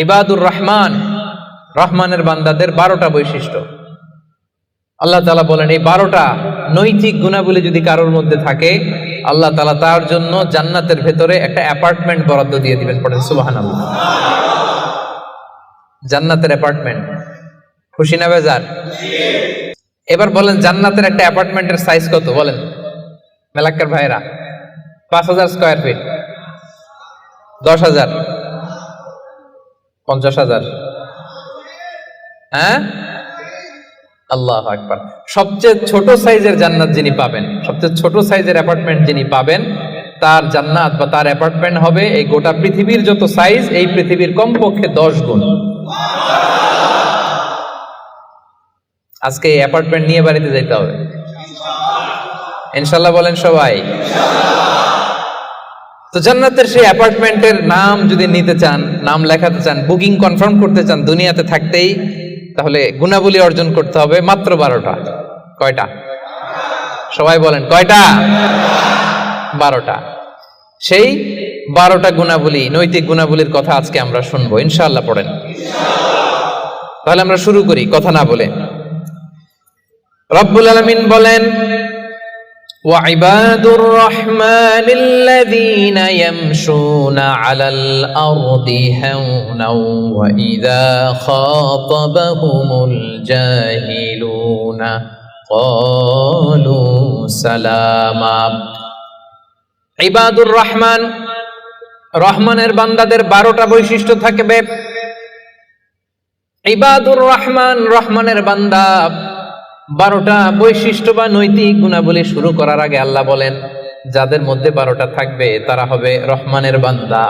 ইবাদুর রহমান, রহমানের বান্দাদের 12টা বৈশিষ্ট্য আল্লাহ তাআলা বলেন। এই 12টা নৈতিক গুণাবলী যদি কারোর মধ্যে থাকে, আল্লাহ তাআলা তার জন্য জান্নাতের ভেতরে একটা অ্যাপার্টমেন্ট বরাদ্দ দিয়ে দিবেন। পড়েন সুবহানাল্লাহ। জান্নাতের অ্যাপার্টমেন্ট, খুশি না বেজার? এবার বলেন জান্নাতের একটা অ্যাপার্টমেন্টের সাইজ কত বলেন মেলাক্কার ভাইরা? 5,000 স্কয়ার ফিট, 10,000, 50,000? হ্যাঁ, আল্লাহু আকবার। সবচেয়ে ছোট সাইজের জান্নাত যিনি পাবেন, সবচেয়ে ছোট সাইজের অ্যাপার্টমেন্ট যিনি পাবেন, তার জান্নাত বা তার অ্যাপার্টমেন্ট হবে এই গোটা পৃথিবীর যত সাইজ, এই পৃথিবীর কমপক্ষে 10 গুণ। আজকে এই অ্যাপার্টমেন্ট নিয়ে বাড়িতে যাইতে হবে ইনশাআল্লাহ। বলেন সবাই। তো জান্নাতের সেই অ্যাপার্টমেন্টের নাম যদি নিতে চান, নাম লেখাতে চান, বুকিং কনফার্ম করতে চান দুনিয়াতে থাকতেই, তাহলে গুণাবলী অর্জন করতে হবে মাত্র 12টা। কয়টা? সবাই বলেন কয়টা? 12টা। সেই 12টা গুণাবলী, নৈতিক গুণাবলীর কথা আজকে আমরা শুনবো ইনশাআল্লাহ। পড়েন। তাহলে আমরা শুরু করি কথা না বলে। রব্বুল আলামিন বলেন, وعباد الرحمن الذين يمشون على الأرض هونا وإذا خاطبهم الجاهلون قالوا سلاما। ইবাদুর রহমান, রহমানের বান্দাদের 12টা বৈশিষ্ট্য থাকবে। ইবাদুর রহমান, রহমানের বান্দা 12টা বৈশিষ্ট্য বা নৈতিক গুণাবলী শুরু করার আগে আল্লাহ বলেন, যাদের মধ্যে 12টা থাকবে তারা হবে রহমানের বান্দা।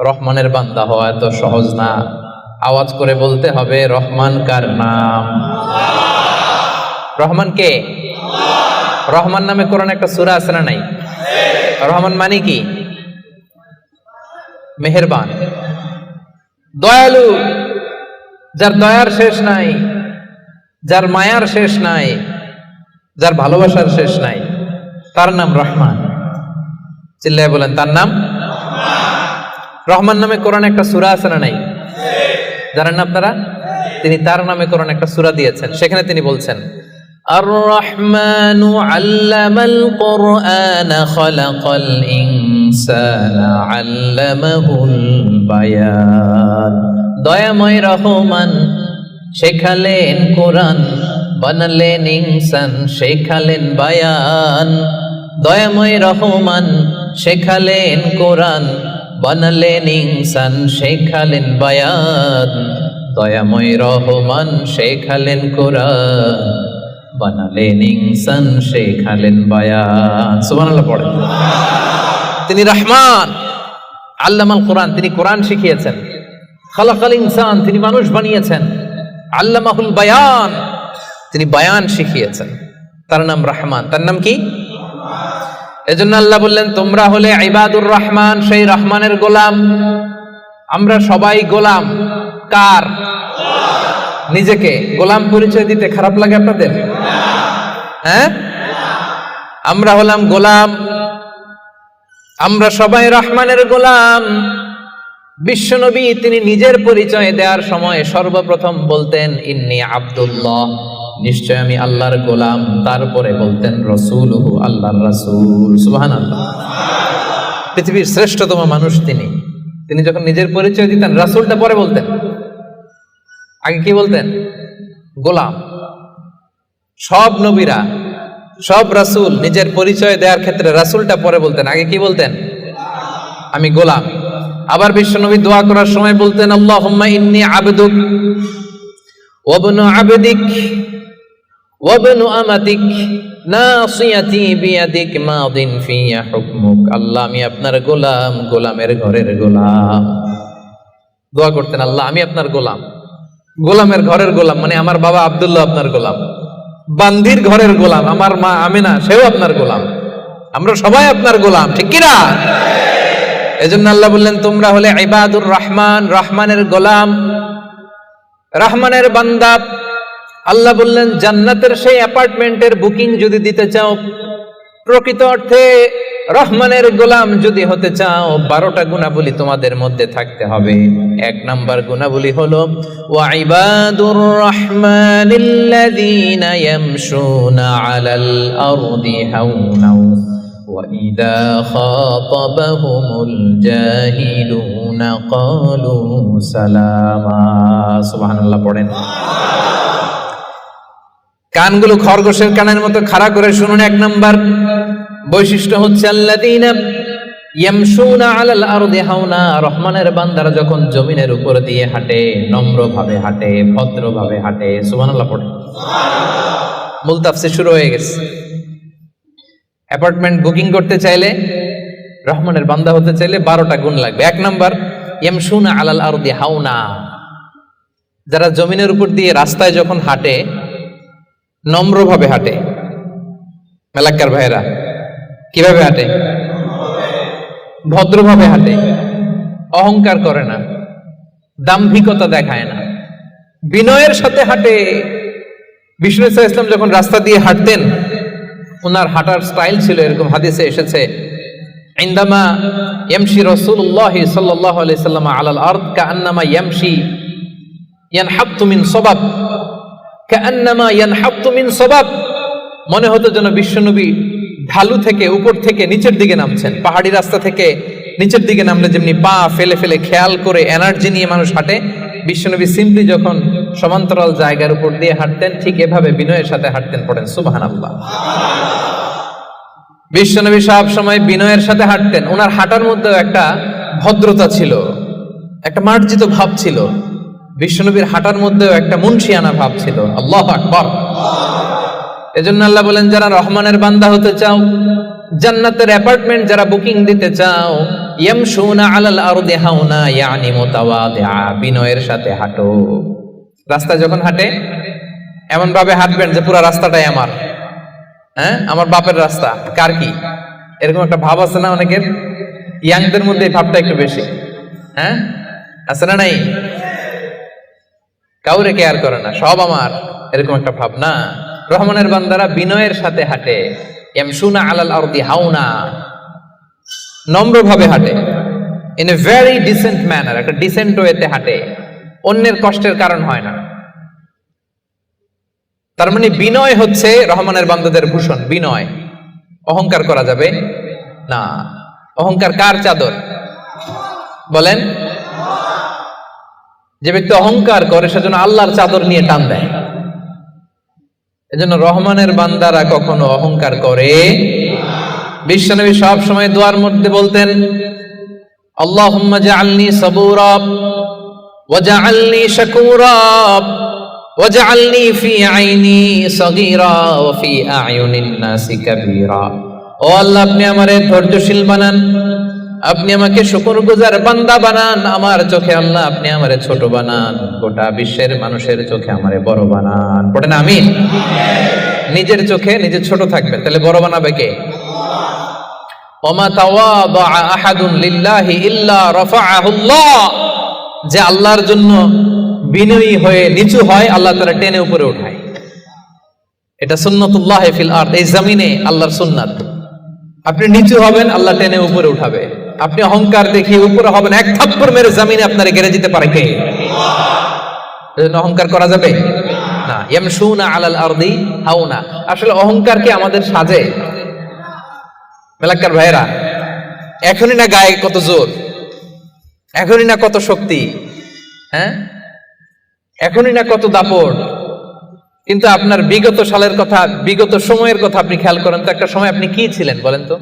রহমানের বান্দা হওয়া এত সহজ না। আওয়াজ করে বলতে হবে, রহমান কার নাম? রহমান কে? রহমান নামে কোরআনে একটা সূরা আছে না নাই? রহমান মানে কি? মেহেরবান, দয়ালু, যার দয়ার শেষ নাই, যার মায়ার শেষ নাই, যার ভালোবাসার শেষ নাই, তার নাম রহমান। চিল্লায় বলেন তার নাম রহমান। নামে কোরআনে একটা সূরা আছে না নাই? জানেন না আপনারা? তিনি তার নামে কোরআনে একটা সূরা দিয়েছেন, সেখানে তিনি বলছেন, আর রহমানু আল্লামাল কুরআনা খালাকাল ইনসানা আল্লামাহুল বায়ান। দয়াময় রহমান শেখালেন কোরআন, বানালেন ইনসান, শেখালেন বায়ান। দয়াময় রহমান শেখালেন কোরআন, বানালেন ইনসান, শেখালেন বায়ান। দয়াময় রহমান শেখালেন কোরআন, বানালেন ইনসান, শেখালেন বায়ান। সুবহানাল্লাহ পড়ে। তিনি রহমান, আল্লামাল কোরআন, তিনি কোরআন শিখিয়েছেন। খালাকাল ইনসান, তিনি মানুষ বানিয়েছেন। আল্লামাহুল বায়ান, তিনি বায়ান শিখিয়েছেন। তার নাম রহমান। তার নাম কি? এজন্য আল্লাহ বললেন, তোমরা হলে ইবাদুর রহমান, সেই রহমানের গোলাম। আমরা সবাই গোলাম। কার? নিজেকে গোলাম পরিচয় দিতে খারাপ লাগে আপনাদের? হ্যাঁ, আমরা হলাম গোলাম। আমরা সবাই রহমানের গোলাম। বিশ্বনবী তিনি নিজের পরিচয় দেওয়ার সময় সর্বপ্রথম বলতেন, ইন্নী আব্দুল্লাহ, নিশ্চয় আমি আল্লাহর গোলাম। তারপরে বলতেন রাসূলুহু, আল্লাহর রাসূল। সুবহানাল্লাহ। পৃথিবীর শ্রেষ্ঠতম মানুষ তিনি। তিনি যখন নিজের পরিচয় দিতেন, রাসূলটা পরে বলতেন। আগে কি বলতেন? গোলাম। সব নবীরা, সব রাসূল নিজের পরিচয় দেওয়ার ক্ষেত্রে রাসূলটা পরে বলতেন, আগে কি বলতেন? আমি গোলাম। আবার বিশ্বনবী দোয়া করার সময় বলতেন, আল্লাহুম্মা ইন্নী আবদুক ওয়া ইবনু আবদিক ওয়া ইবনু আমাতিক নাসিয়াতি বিয়াদিক মাদিন ফিয়া হুকমুক। আল্লাহ, আমি আপনার গোলাম, গোলামের ঘরের গোলাম। দোয়া করতেন, আল্লাহ আমি আপনার গোলাম, গোলামের ঘরের গোলাম, মানে আমার বাবা আব্দুল্লাহ আপনার গোলাম, বান্দির ঘরের গোলাম, আমার মা আমিনা সেও আপনার গোলাম, আমরা সবাই আপনার গোলাম, ঠিক কিনা? এজন্য আল্লাহ বললেন, তোমরা হলে ইবাদুর রহমান, রহমানের গোলাম, রহমানের বান্দা। আল্লাহ বললেন, জান্নাতের সেই অ্যাপার্টমেন্টের বুকিং যদি দিতে চাও, প্রকৃত অর্থে রহমানের গোলাম যদি হতে চাও 12টা গুণাবলী তোমাদের মধ্যে থাকতে হবে। 1 নাম্বার গুণাবলী হলো ওয়া ইবাদুর রহমানিল্লাযীনা ইয়ামশুনা আলাল আরদি হাওনা ওয়া ইযা খাতাবাহুমুল জাহিলুনা ক্বালু সালামা। সুবহানাল্লাহ পড়েন। কানগুলো খরগোশের কানের মতো খাড়া করে শুনুন। 1 নাম্বার বৈশিষ্ট্য হচ্ছে আল্লাযীনা ইয়ামশুনা আলাল আরদি হাওনা, রহমানের বান্দারা যখন জমিনের উপর দিয়ে হাঁটে নম্রভাবে হাঁটে, ভদ্রভাবে হাঁটে। সুবহানাল্লাহ পড়ে। মূল তাফসীর শুরু হয়ে গেছে। অ্যাপার্টমেন্ট বুকিং করতে চাইলে, রহমানের বান্দা হতে চাইলে 12টা গুণ লাগবে। 1 নাম্বার ইয়ামশুনা আলাল আরদি হাওনা, যারা জমিনের উপর দিয়ে রাস্তায় যখন হাঁটে নম্রভাবে হাঁটে। মেলাক্কার ভাইরা কিভাবে হাঁটে? ভদ্রভাবে হাঁটে, অহংকার করে না, দাম্ভিকতা দেখায় না, বিনয়ের সাথে হাঁটে। বিষ্ণু ইসলাম যখন রাস্তা দিয়ে হাঁটতেন, ওনার হাঁটার স্টাইল ছিল এরকম, হাদিসে এসেছে ইনদামা ইয়ামশি রাসূলুল্লাহ সাল্লাল্লাহু আলাইহি সাল্লাম আলাল আরদ কাআন্নামা ইয়ামশি ইয়ানহাত্তু মিন সাবাব, কাআন্নামা ইয়ানহাত্তু মিন সাবাব, মনে হতো যেন বিশ্বনবী ঢালু থেকে উপর থেকে নিচের দিকে নামছেন। পাহাড়ি রাস্তা থেকে নিচের দিকে নামলে যেমনি পা ফেলে ফেলে খেয়াল করে এনার্জি নিয়ে মানুষ হাঁটে, বিশ্বনবী সিম্পলি যখন সমান্তরাল জায়গার উপর দিয়ে হাঁটতেন ঠিক এভাবে বিনয়ের সাথে হাঁটতেন। পড়েন সুবহানাল্লাহ। বিশ্বনবী সব সময় বিনয়ের সাথে হাঁটতেন। ওনার হাঁটার মধ্যেও একটা ভদ্রতা ছিল, একটা মার্জিত ভাব ছিল। বিশ্বনবীর হাঁটার মধ্যেও একটা মুনশিয়ানা ভাব ছিল। আল্লাহু আকবার। এজন্য আল্লাহ বলেন, যারা রহমানের বান্দা হতে চাও, জান্নাতের অ্যাপার্টমেন্ট যারা বুকিং দিতে চাও, ইয়ামশুনা আলাল আরদি হাওনা ইয়ানি মুতাওয়াদিআ, বিনয়ের সাথে হাঁটো। রাস্তা যখন হাঁটে এমন ভাবে হাঁটবেন যে পুরো রাস্তাটাই আমার, হ্যাঁ আমার বাপের রাস্তা। কার কি এরকম একটা ভাব আছে না অনেকের? ইয়াংদের মধ্যে এই ভাবটা একটু বেশি, হ্যাঁ আছে না নাই? কাউরে কেয়ার করে না, সব আমার, এরকম একটা ভাব না। রহমানের বান্দারা বিনয়ের সাথে হাঁটে। ইয়ামশুনা আলাল আরদি হাওনা, নম্রভাবে হাঁটে, in a very dissent manner, একটা ডিসেন্ট ওয়েতে হাঁটে, অন্যের কষ্টের কারণ হয় না। তার মানে বিনয় হচ্ছে রহমানের বান্দাদের ভূষণ। বিনয়, অহংকার করা যাবে না। অহংকার কার চাদর বলেন? যে ব্যক্তি অহংকার করে সেজন্য আল্লাহর চাদর নিয়ে টান দেয়। এজন্য রহমানের বান্দারা কখনো অহংকার করে। বিশ্বনবী সব সময় দোয়ার মধ্যে বলতেন, আল্লাহুম্মা জাআলনি সাবুরা ওয়া জাআলনি শাকুরা ওয়া জাআলনি ফি আইনি সাগীরা ওয়া ফি আ'য়ুনিন নাসি কাবীরা। ও আল্লাহ, আপনি আমারে ধৈর্যশীল বানান, আপনি আমাকে শুকরগুজার বান্দা বানান, আমার চোখে আল্লাহ আপনি আমারে ছোট বানান, গোটা বিশ্বের মানুষের চোখে আমারে বড় বানান। পড়েন আমিন। নিজের চোখে নিজে ছোট থাকবে, তাহলে বড় বানাবে কে? ওমা তাওয়াদা আহাদুন লিল্লাহি ইল্লা রাফাআহুল্লাহ, যে আল্লাহর জন্য বিনয়ী হয়ে নিচু হয় আল্লাহ তাআলা টেনে উপরে উঠায়। এটা সুন্নাতুল্লাহ ফিল আরদ, এই জমিনে আল্লাহর সুন্নাত। আপনি নিচু হবেন, আল্লাহ টেনে উপরে উঠাবে। আপনি অহংকার দেখিয়ে উপরে হবেন, এক থাপ্পড় মেরে জমিনে আপনারে গেড়ে দিতে পারে কে? এজন্য অহংকার করা যাবে না। ইয়ামশুনা আলাল আরদি হাওনা। আসলে অহংকার কি আমাদের সাজে? মেলাক্কার ভাইরা, এখনই না গায়ে কত জোর, এখনই না কত শক্তি, হ্যাঁ এখনই না কত দাপট, কিন্তু আপনার বিগত সালের কথা, বিগত সময়ের কথা আপনি খেয়াল করেন তো। একটা সময় আপনি কি ছিলেন বলেন তো?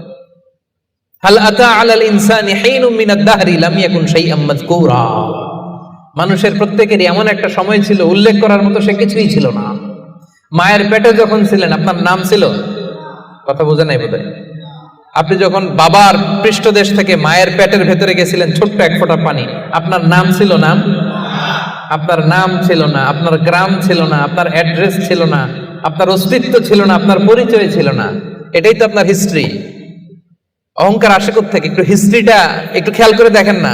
হাল আতা আলাল ইনসানি হিনুম মিনাদ দাহরি লাম ইয়াকুন শাইআম মাযকুরা। মানুষের প্রত্যেকেরই এমন একটা সময় ছিল উল্লেখ করার মতো সে কিছুই ছিল না। মায়ের পেটে যখন ছিলেন আপনার নাম ছিল? কথা বোঝে নাই বোধহয়। আপনি যখন বাবার পৃষ্ঠদেশ থেকে মায়ের পেটের ভেতরে গেছিলেন ছোট্ট এক ফোঁটা পানি, আপনার নাম ছিল? নাম আপনার নাম ছিল না, আপনার গ্রাম ছিল না, আপনার অ্যাড্রেস ছিল না, আপনার অস্তিত্ব ছিল না, আপনার পরিচয় ছিল না। এটাই তো আপনার হিস্ট্রি। অহংকার আসে কোত্থেকে? একটু হিস্ট্রিটা একটু খেয়াল করে দেখেন না।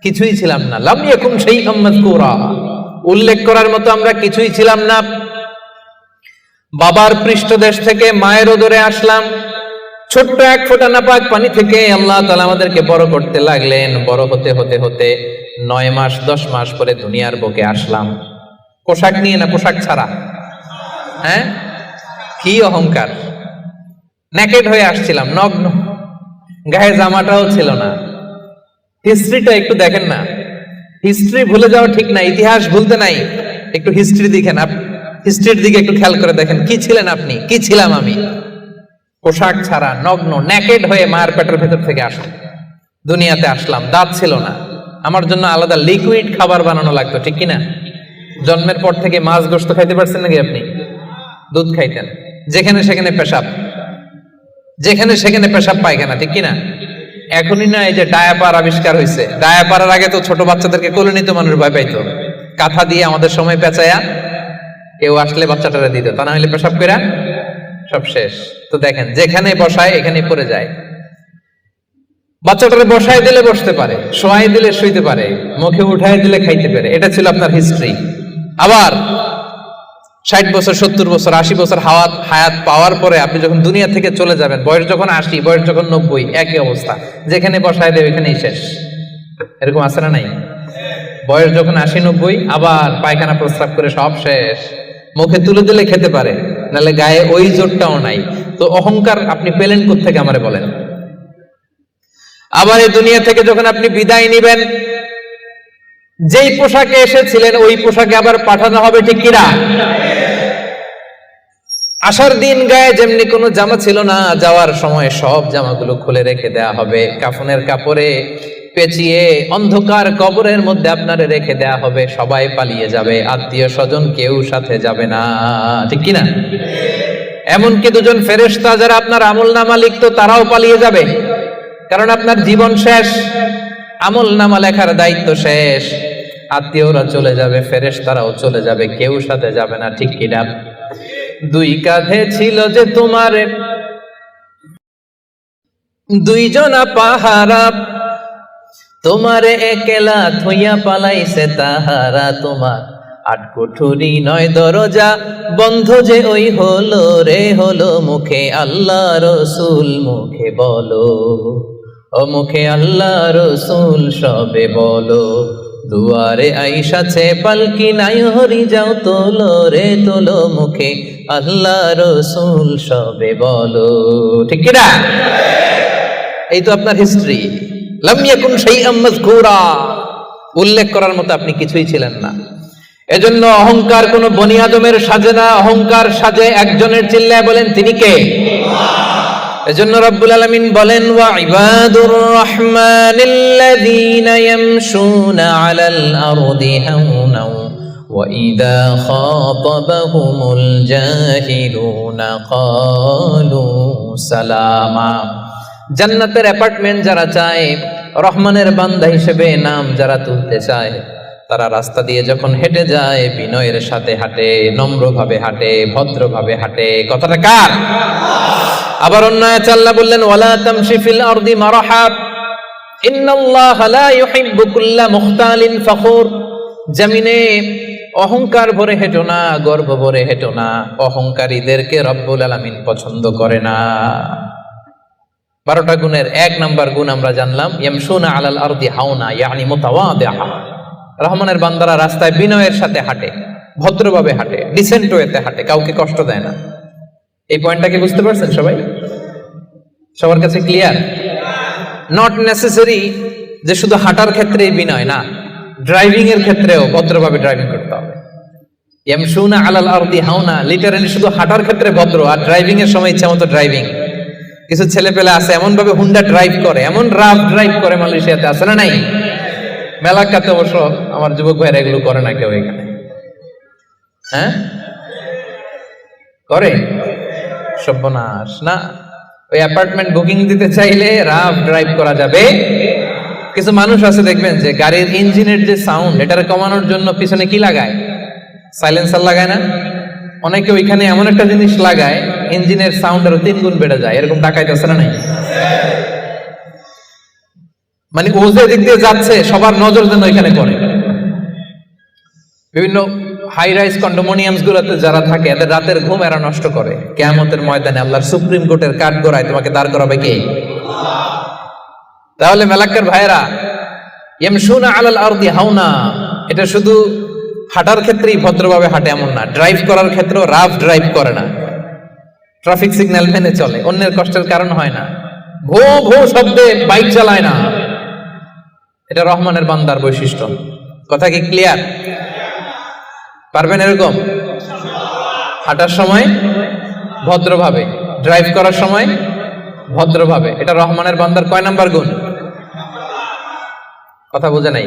কিছুই ছিলাম না। লাম ইয়াকুন শাইআম মাযকুরা, উল্লেখ করার মতো আমরা কিছুই ছিলাম না। বাবার পৃষ্ঠদেশ থেকে মায়ের উদরে আসলাম, ছোট্ট এক ফোঁটা নাপাক পানি থেকে আল্লাহ তাআলা আমাদেরকে বড় করতে লাগলেন। বড় হতে হতে হতে 9 মাস 10 মাস পরে দুনিয়ার বুকে আসলাম। পোশাক নিয়ে না পোশাক ছাড়া? হ্যাঁ, কি অহংকার! নেকেড হয়ে আসছিলাম, নগ্ন, গায়ে জামাটাও ছিল না। হিস্ট্রিটা একটু দেখেন না, হিস্ট্রি ভুলে যাওয়া ঠিক না, ইতিহাস ভুলতে নাই। একটু হিস্ট্রি দেখেন, হিস্ট্রির দিকে একটু খেয়াল করে দেখেন, কি ছিলেন আপনি, কি ছিলাম আমি? পোশাক ছাড়া, নগ্ন, নেকেড হয়ে মায়ের পেটের ভেতর থেকে আসলাম, দুনিয়াতে আসলাম। দাঁত ছিল না, আমার জন্য আলাদা লিকুইড খাবার বানানো লাগতো, ঠিক কিনা? জন্মের পর থেকে মাছ গোশত খাইতে পারছেন নাকি আপনি? দুধ খাইতেন, যেখানে সেখানে পেশাব, যেখানে সেখানে পেশাব পায়খানা, ঠিক কিনা? এখনই না এই যে ডায়াপার আবিষ্কার হয়েছে, ডায়াপারের আগে তো ছোট বাচ্চাদেরকে কোলে নিতে মানুষ ভয় পাইতো, কাঁথা দিয়ে আমাদের সময় পেঁচায়া কেউ আসলে বাচ্চাটারে দিত, তা না হলে পেশাব কইরা সব শেষ। তো দেখেন, যেখানে বসায় এখানে পড়ে যায়। বাচ্চাটারে বসায় দিলে বসতে পারে, শোয়াই দিলে শুইতে পারে, মুখে উঠাই দিলে খাইতে পারে। এটা ছিল আপনার হিস্ট্রি। আবার 60 বছর 70 বছর 80 বছর হায়াত পাওয়ার পরে আপনি যখন দুনিয়া থেকে চলে যাবেন, বয়স যখন 80, বয়স যখন 90, একই অবস্থা, যেখানে বসায় দেয় ওইখানেই শেষ। এরকম আছে না নাই? বয়স যখন 80-90 আবার পায়খানা প্রস্রাব করে সব শেষ, মুখে তুলে দিলে খেতে পারে, নাহলে গায়ে ওই জোরটাও নাই। তো অহংকার আপনি পেলেন কোত্থেকে আমারে বলেন? আবার এই দুনিয়া থেকে যখন আপনি বিদায় নিবেন, যেই পোশাকে এসেছিলেন ওই পোশাকে আবার পাঠানো হবে, ঠিক কিনা? আসার দিন গায়ে যেমনি কোনো জামা ছিল না, যাওয়ার সময় সব জামাগুলো খুলে রেখে দেয়া হবে, কাফনের কাপড়ে পেঁচিয়ে অন্ধকার কবরের মধ্যে আপনারে রেখে দেয়া হবে। সবাই পালিয়ে যাবে, আত্মীয় স্বজন কেউ সাথে যাবে না, ঠিক কিনা? এমনকি দুজন ফেরেশতা যারা আপনার আমলনামা লিখতো তারাও পালিয়ে যাবে, কারণ আপনার জীবন শেষ, আমলনামা লেখার দায়িত্ব শেষ। আত্মীয়রা চলে যাবে, ফেরেশতারাও চলে যাবে, কেউ সাথে যাবে না, ঠিক কিনা? 2 কাঁধে ছিল যে তোমার 2 জনা পাহারা, তোমারে একলা থইয়া পালাইছে তাহারা। তোমার 8 কুঠুরি 9 দরজা, বন্ধ যে ওই হলো রে হলো। মুখে আল্লাহ রসুল মুখে বলো, ও মুখে আল্লাহ রসুল সবে বলো। দুয়ারে আইসাছে পালকি নাই হরি যাও তোলো রে তোলো। মুখে আল্লাহ রসুল সবে বলো, ঠিক কিনা? এই তো আপনার হিস্ট্রি। লাম ইয়াকুন শাইআম মাযকুরা, উল্লেখ করার মতো আপনি কিছুই ছিলেন না। এজন্য অহংকার কোন বনি আদমের সাজে না, অহংকার সাজে একজনের। চিল্লায় বলেন তিনি কে? এজন্য রব্বুল আলামিন বলেন, ওয়া ইবাদুর রহমানিল্লাযীনা ইয়ামশুনা আলাল আরদি হাওনা ওয়া ইযা খাতাবাহুমুল জাহিলুনা ক্বালু সালামা। জান্নাতের অ্যাপার্টমেন্ট যারা চায়, রহমানের বান্দা হিসেবে নাম যারা তুলতে চায়, তারা রাস্তা দিয়ে যখন হেঁটে যায় বিনয়ের সাথে হাঁটে, নম্রভাবে হাঁটে, ভদ্রভাবে হাঁটে। কথাটা কার? আবার অন্য আয়াতে আল্লাহ বললেন, ওয়ালা তামশি ফিল আরদি মারহা ইন্নাল্লাহা লা ইউহিব্বু কুল্লা মুখতালিন ফখুর। জমিনে অহংকার ভরে হেঁটো না, গর্ব ভরে হেঁটো না, অহংকারীদেরকে রব্বুল আলামিন পছন্দ করে না। 12টা গুণের 1 নাম্বার গুণ আমরা জানলাম, ইয়ামশুনা আলাল আরদি হাওনা ইয়ানি মুতাওয়াদিআ। রহমানের বান্দারা রাস্তায় বিনয়ের সাথে হাঁটে, ভদ্রভাবে হাঁটে, ডিসেন্ট ওয়েতে হাঁটে, কাউকে কষ্ট দেয় না। এই পয়েন্টটাকে বুঝতে পারছেন সবাই? সবার কাছে ক্লিয়ার? নট নেসেসারি যে শুধু হাঁটার ক্ষেত্রেই বিনয়, না, ড্রাইভিং এর ক্ষেত্রেও ভদ্রভাবে ড্রাইভিং করতে হবে। ইয়ামশুনা আলাল আরদি হাওনা লিটারালি শুধু হাঁটার ক্ষেত্রে ভদ্র, আর ড্রাইভিং এর সময় ইচ্ছা মতো ড্রাইভিং। কিছু ছেলে পেলে আছে এমন ভাবে হুন্ডা ড্রাইভ করে, এমন রাফ ড্রাইভ করে, মালয়েশিয়াতে আছে না নাই? মেলাকাতে অবশ্য আমার যুবক ভাইরা এগুলো করে না কেউ এখানে। হ্যাঁ করে? সর্বনাশ না। ওই অ্যাপার্টমেন্ট বুকিং দিতে চাইলে রাফ ড্রাইভ করা যাবে। কিছু মানুষ আছে দেখবেন যে গাড়ির ইঞ্জিনের যে সাউন্ড, এটারে কমানোর জন্য পিছনে কি লাগায়? সাইলেন্সার লাগায় না? অনেকে ওইখানে এমন একটা জিনিস লাগায় ইঞ্জিনের সাউন্ড আরো 3 গুণ বেড়ে যায়। এরকম ডাকাইত আছে না নাই? মানে ও যে দিক দিয়ে যাচ্ছে সবার নজর যেন ওইখানে করে। বিভিন্ন হাই রাইজ কন্ডোমিনিয়ামস গুলোতে যারা থাকে এদের রাতের ঘুম এরা নষ্ট করে, কিয়ামতের ময়দানে আল্লাহর সুপ্রিম কোর্টের কাঠগড়ায় তোমাকে দাঁড় করাবে কে? তাহলে মালাক্কার ভাইরা, ইয়ামশুনা আলাল আরদি হাওনা, এটা শুধু হাঁটার ক্ষেত্রেই ভদ্রভাবে হাঁটে এমন না, ড্রাইভ করার ক্ষেত্রেও রাফ ড্রাইভ করে না, ট্রাফিক সিগন্যাল মেনে চলে, অন্যের কষ্টের কারণ হয় না, ভো ভো শব্দে বাইক চালায় না। এটা রহমানের বান্দার বৈশিষ্ট্য। কথা কি ক্লিয়ার? পারবেন এরকম হাঁটার সময় ভদ্রভাবে, ড্রাইভ করার সময় ভদ্রভাবে? এটা রহমানের বান্দার কয় নাম্বার গুণ? কথা বোঝে নাই?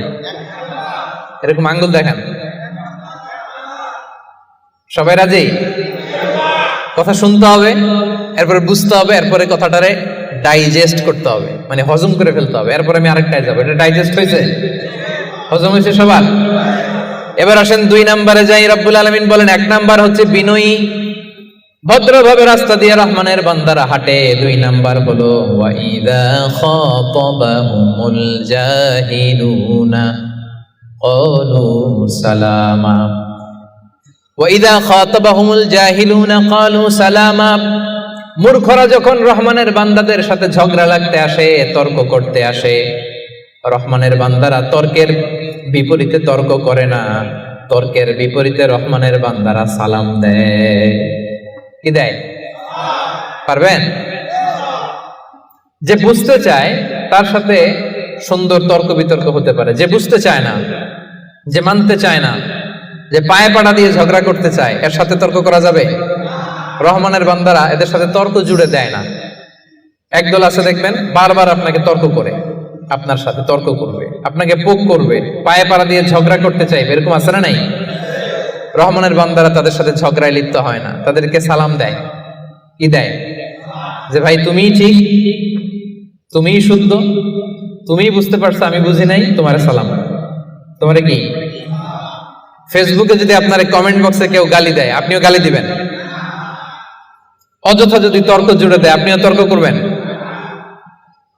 এরকম আঙ্গুল দেখান। সবাই রাজি? কথা শুনতে হবে, এরপরে বুঝতে হবে, এরপরে কথাটারে ডাইজেস্ট করতে হবে, মানে হজম করে ফেলতে হবে। এরপরে আমি আরেকটাই যাবো। এটা ডাইজেস্ট হয়েছে? হজম হয়েছে সবার? এবার আসেন 2 নম্বরে যাই। রব্বুল আলামিন বলেন 1 নাম্বার হচ্ছে বিনয়ী, ভদ্রভাবে রাস্তা দিয়ে রহমানের বান্দারা হাঁটে। 2 নাম্বার হলো ওয়াইদা খাতাবাহুমুল জাহিলুনা ক্বালু সালামা। ওয়াইদা খাতাবাহুমুল জাহিলুনা ক্বালু সালামা। মূর্খরা যখন রহমানের বান্দাদের সাথে ঝগড়া লাগতে আসে, তর্ক করতে আসে, রহমানের বান্দারা তর্কের বিপরীতে তর্ক করে না, তর্কের বিপরীতে রহমানের বান্দারা সালাম দেয়। কি দেয়? পারবেন? যে বুঝতে চায় তার সাথে সুন্দর তর্ক বিতর্ক হতে পারে, যে বুঝতে চায় না, যে মানতে চায় না, যে পায়ে পাড়া দিয়ে ঝগড়া করতে চায়, এর সাথে তর্ক করা যাবে? রহমানের বান্দারা এদের সাথে তর্ক জুড়ে দেয় না। একদল আছে দেখবেন বারবার আপনাকে তর্ক করে, আপনার সাথে তর্ক করবে, আপনাকে পোক করবে, পায়ে পাড়া দিয়ে ঝগড়া করতে চাইবে, এরকম আছে না নাই? রহমানের বান্দারা তাদের সাথে ঝগড়ায় লিপ্ত হয় না, তাদেরকে সালাম দেয়। কি দেয়? যে ভাই তুমিই ঠিক, তুমিই শুদ্ধ, তুমিই বুঝতে পারছো, আমি বুঝি নাই, তোমার সালাম। তোমারে কি? ফেসবুকে যদি আপনার কমেন্ট বক্সে কেউ গালি দেয়, আপনিও গালি দিবেন? অযথা যদি তর্ক জুড়ে দেয়, আপনিও তর্ক করবেন?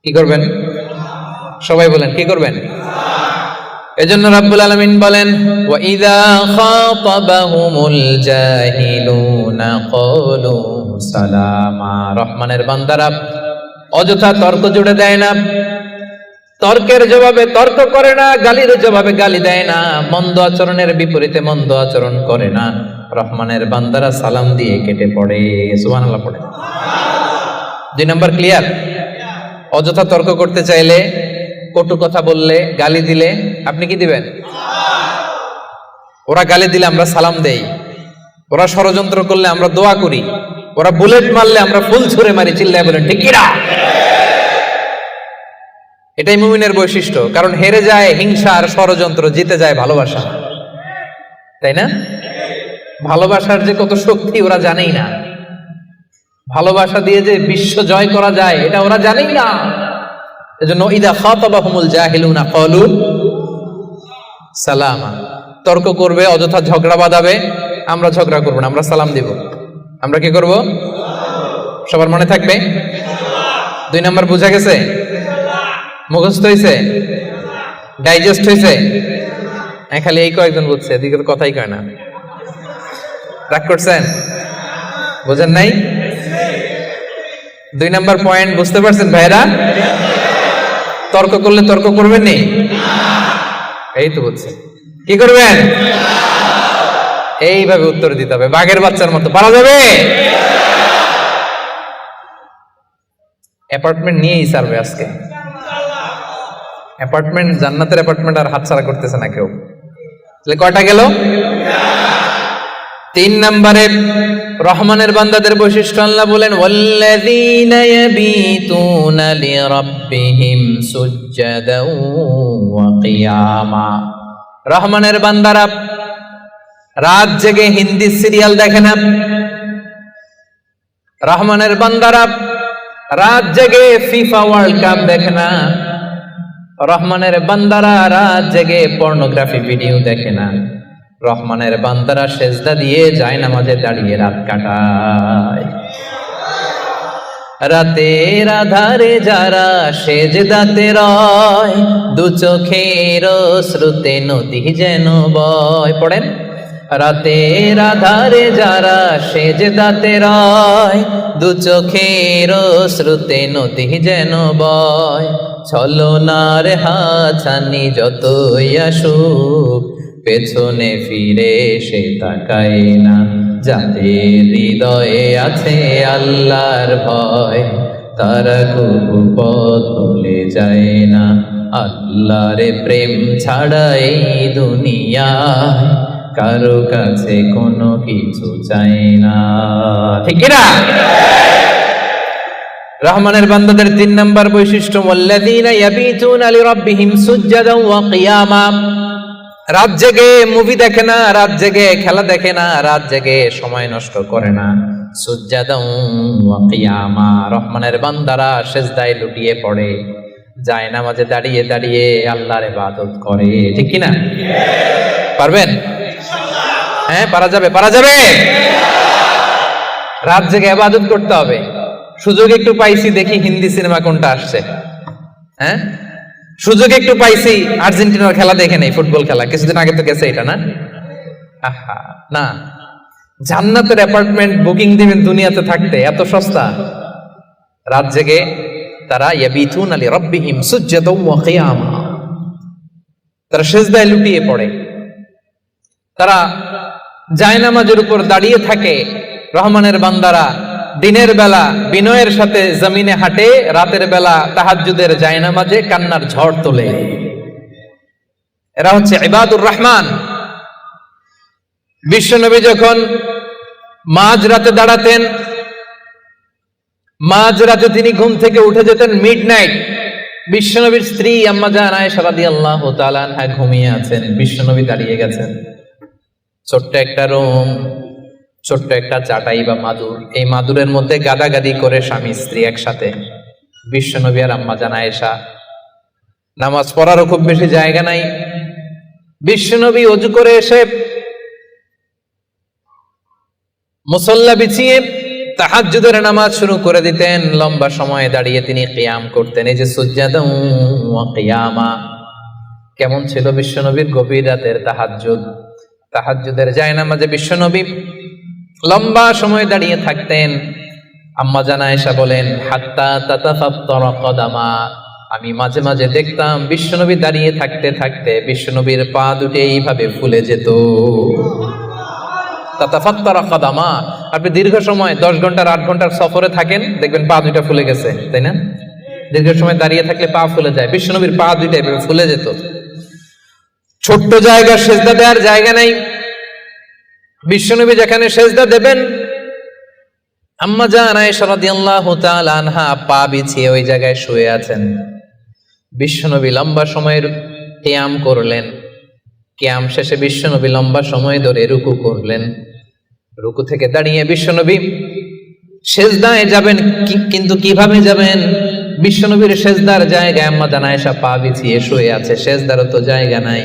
কি করবেন? সবাই বলেন কি করবেন? এজন্য রাব্বুল আলামিন বলেন ওয়াইদা খাতাবাহুমুল জাহিলুনা ক্বালু সালামা। রহমানের বান্দারা অযথা তর্ক জুড়ে দেয় না, তর্কের জবাবে তর্ক করে না, গালির জবাবে গালি দেয় না, মন্দ আচরণের বিপরীতে মন্দ আচরণ করে না। রহমানের বান্দারা সালাম দিয়ে কেটে পড়ে। সুবহানাল্লাহ পড়ে। 2 নাম্বার ক্লিয়ার? অযথা তর্ক করতে চাইলে, কটু কথা বললে, গালি দিলে আপনি কি দিবেন? ওরা গালি দিলে আমরা সালাম দেই, ওরা ষড়যন্ত্র করলে আমরা দোয়া করি, ওরা বুলেট মারলে আমরা ফুল ছুঁড়ে মারি, চিল্লায় বলেন ঠিক কি না? এটাই মুমিনের বৈশিষ্ট্য। কারণ হেরে যায় হিংসা আর ষড়যন্ত্র, জিতে যায় ভালোবাসা। তাই না? ভালোবাসার যে কত শক্তি ওরা জানেই না, ভালোবাসা দিয়ে যে বিশ্ব জয় করা যায় এটা ওরা জানেই না। এজন্য ইদা খাতাবাহুমুল জাহিলুনা ক্বালু সালামা। তর্ক করবে, অযথা ঝগড়া বাঁধাবে, আমরা ঝগড়া করব না, আমরা সালাম দিব। আমরা কি করব? সবার মনে থাকবে? 2 নাম্বার বুঝা গেছে? মুখস্থ হয়েছে? ডাইজেস্ট হয়েছে? খালি এই কয়েকজন বুঝছে, এদিকের কথাই কয় না। রাগ করছেন? বুঝেন নাই? 2 নাম্বার পয়েন্ট বুঝতে পারছেন ভাইরা? তর্ক করলে তর্ক করবেন নি? এই তো বুঝছে। কি করবেন? এইভাবে উত্তর দিতে হবে, বাঘের বাচ্চার মতো। পারা যাবে? অ্যাপার্টমেন্ট নিয়েই সারবে আজকে। অ্যাপার্টমেন্ট, জান্নাতের অ্যাপার্টমেন্ট আর হাতছাড়া করতেছে না কেউ। তাহলে কয়টা গেল? 3 নম্বরে রহমানের বান্দাদের বৈশিষ্ট্য আল্লাহ বলেন ওয়াল্লাযীনা ইয়াবিতুনা লিরাব্বিহিম সুজদাও ওয়া কিয়ামা। রহমানের বান্দারা রাত জেগে হিন্দি সিরিয়াল দেখে না, রহমানের বান্দারা রাত জেগে ফিফা ওয়ার্ল্ড কাপ দেখে না, রহমানের বান্দারা রাত জেগে পর্নোগ্রাফি ভিডিও দেখে না, রহমানের বান্দারা সেজদা দিয়ে যায় নামাজে দাঁড়িয়ে রাত কাটায়। রাতের আধারে যারা সেজদাতে রয়, দু চোখের শ্রুতে নদী যেন বয়। পড়েন রাতের আধারে যারা সেজদাতে রয়, দু চোখের শ্রুতে নদী যেন বয়। ছলনার হাতছানি যতই আসুক, পেছনে ফিরে সে তাকায় না। যাদের হৃদয়ে আছে আল্লাহর ভয়, তারা কবু পথ ভুলে যায় না। আল্লাহর প্রেম ছাড়া এই দুনিয়ায় কারো কাছে কোনো কিছু চাই না। ঠিক না? রহমানের বান্দাদের 3 নাম্বার বৈশিষ্ট্য, ওয়াল্লাযীনা ইয়াবিতুনা লিরাব্বিহিম সুজদান ওয়া কিয়ামা। রাত জেগে মুভি দেখে না, রাত জেগে খেলা দেখে না, রাত জেগে সময় নষ্ট করে না। সুজদান ওয়া কিয়ামা, রহমানের বান্দারা সিজদায় লুটিয়ে পড়ে, যায় নামাজে দাঁড়িয়ে দাঁড়িয়ে আল্লাহর ইবাদত করে। ঠিক কি না? পারবেন? হ্যাঁ, পারা যাবে, পারা যাবে। রাত জেগে ইবাদত করতে হবে। সুযোগ একটু পাইছি, দেখি হিন্দি সিনেমা কোনটা আসছে। হ্যাঁ, সুযোগ একটু পাইছি, আর্জেন্টিনার খেলা দেখে নেই, ফুটবল খেলা কিছুদিন আগে তো গেছে এটা, না? আহা, না, জান্নাতের অ্যাপার্টমেন্ট বুকিং দিবেন দুনিয়াতে থাকতে, এত সস্তা। রাত জেগে তারা ইয়াবিতুনা লিরাব্বিহিম সুজদান ওয়া কিয়ামা, তারা সিজদায় লুটিয়ে পড়ে, তারা জায়নামাজের উপর দাঁড়িয়ে থাকে। রহমানের বান্দারা দিনের বেলা বিনয়ের সাথে জমিনে হাঁটে, রাতের বেলা তাহাজ্জুদের জায়নামাজে কান্নার ঝড় তোলে। এরা হচ্ছে ইবাদুর রহমান। বিশ্বনবী যখন মাঝ রাতে দাঁড়াতেন, মাঝ রাতে তিনি ঘুম থেকে উঠে যেতেন মিডনাইট। বিশ্বনবীর স্ত্রী আম্মা জান আয়েশা রাদিয়াল্লাহু তাআলা আনহা ঘুমিয়ে আছেন, বিশ্বনবী দাঁড়িয়ে গেছেন। ছোট্ট একটা রুম, ছোট্ট একটা চাটাই বা মাদুর, এই মাদুরের মধ্যে গাদাগাদি করে স্বামী স্ত্রী একসাথে। বিশ্বনবী আর আম্মা জান আয়েশা, নামাজ পড়ারও খুব বেশি জায়গা নাই। বিশ্বনবী ওযু করে এসে মুসল্লা বিছিয়ে তাহাজ্জুদের নামাজ শুরু করে দিতেন। লম্বা সময় দাঁড়িয়ে তিনি কিয়াম করতেন। এই যে সুজদান ওয়া কিয়ামা, কেমন ছিল বিশ্বনবীর গভীর রাতের তাহাজ্জুদ। তাহাজ্জুদের জায়নামাজে বিশ্বনবী লম্বা সময় দাঁড়িয়ে থাকতেন। আম্মা জান আয়েশা বলেন, হাত্তা তাতাফাত্তারা কদামা, আমি মাঝে মাঝে দেখতাম বিশ্বনবী দাঁড়িয়ে থাকতে থাকতে বিশ্বনবীর পা দুটো এইভাবে ফুলে যেত। তাতাফাত্তারা কদামা, আপনি দীর্ঘ সময় 10 ঘন্টার 8 ঘন্টার সফরে থাকেন, দেখবেন পা দুটো ফুলে গেছে, তাই না? দীর্ঘ সময় দাঁড়িয়ে থাকলে পা ফুলে যায়। বিশ্বনবীর পা দুটো এভাবে ফুলে যেত। ছোট্ট জায়গা, সেজদা দেওয়ার জায়গা নাই। বিশ্বনবী যেখানে সেজদা দেবেন, আম্মা জান আয়েশা রাদিয়াল্লাহু তাআলা আনহা পা বিছিয়ে ওই জায়গায় শুয়ে আছেন। বিশ্বনবী লম্বা সময়ের কিয়াম করলেন। কিয়াম শেষে বিশ্বনবী লম্বা সময় ধরে রুকু করলেন। রুকু থেকে দাঁড়িয়ে বিশ্বনবী সেজদায় যাবেন, কিন্তু কিভাবে যাবেন? বিশ্বনবীর সেজদার জায়গায় আম্মা জান আয়েশা পা বিছিয়ে শুয়ে আছে, সেজদারও তো জায়গা নাই।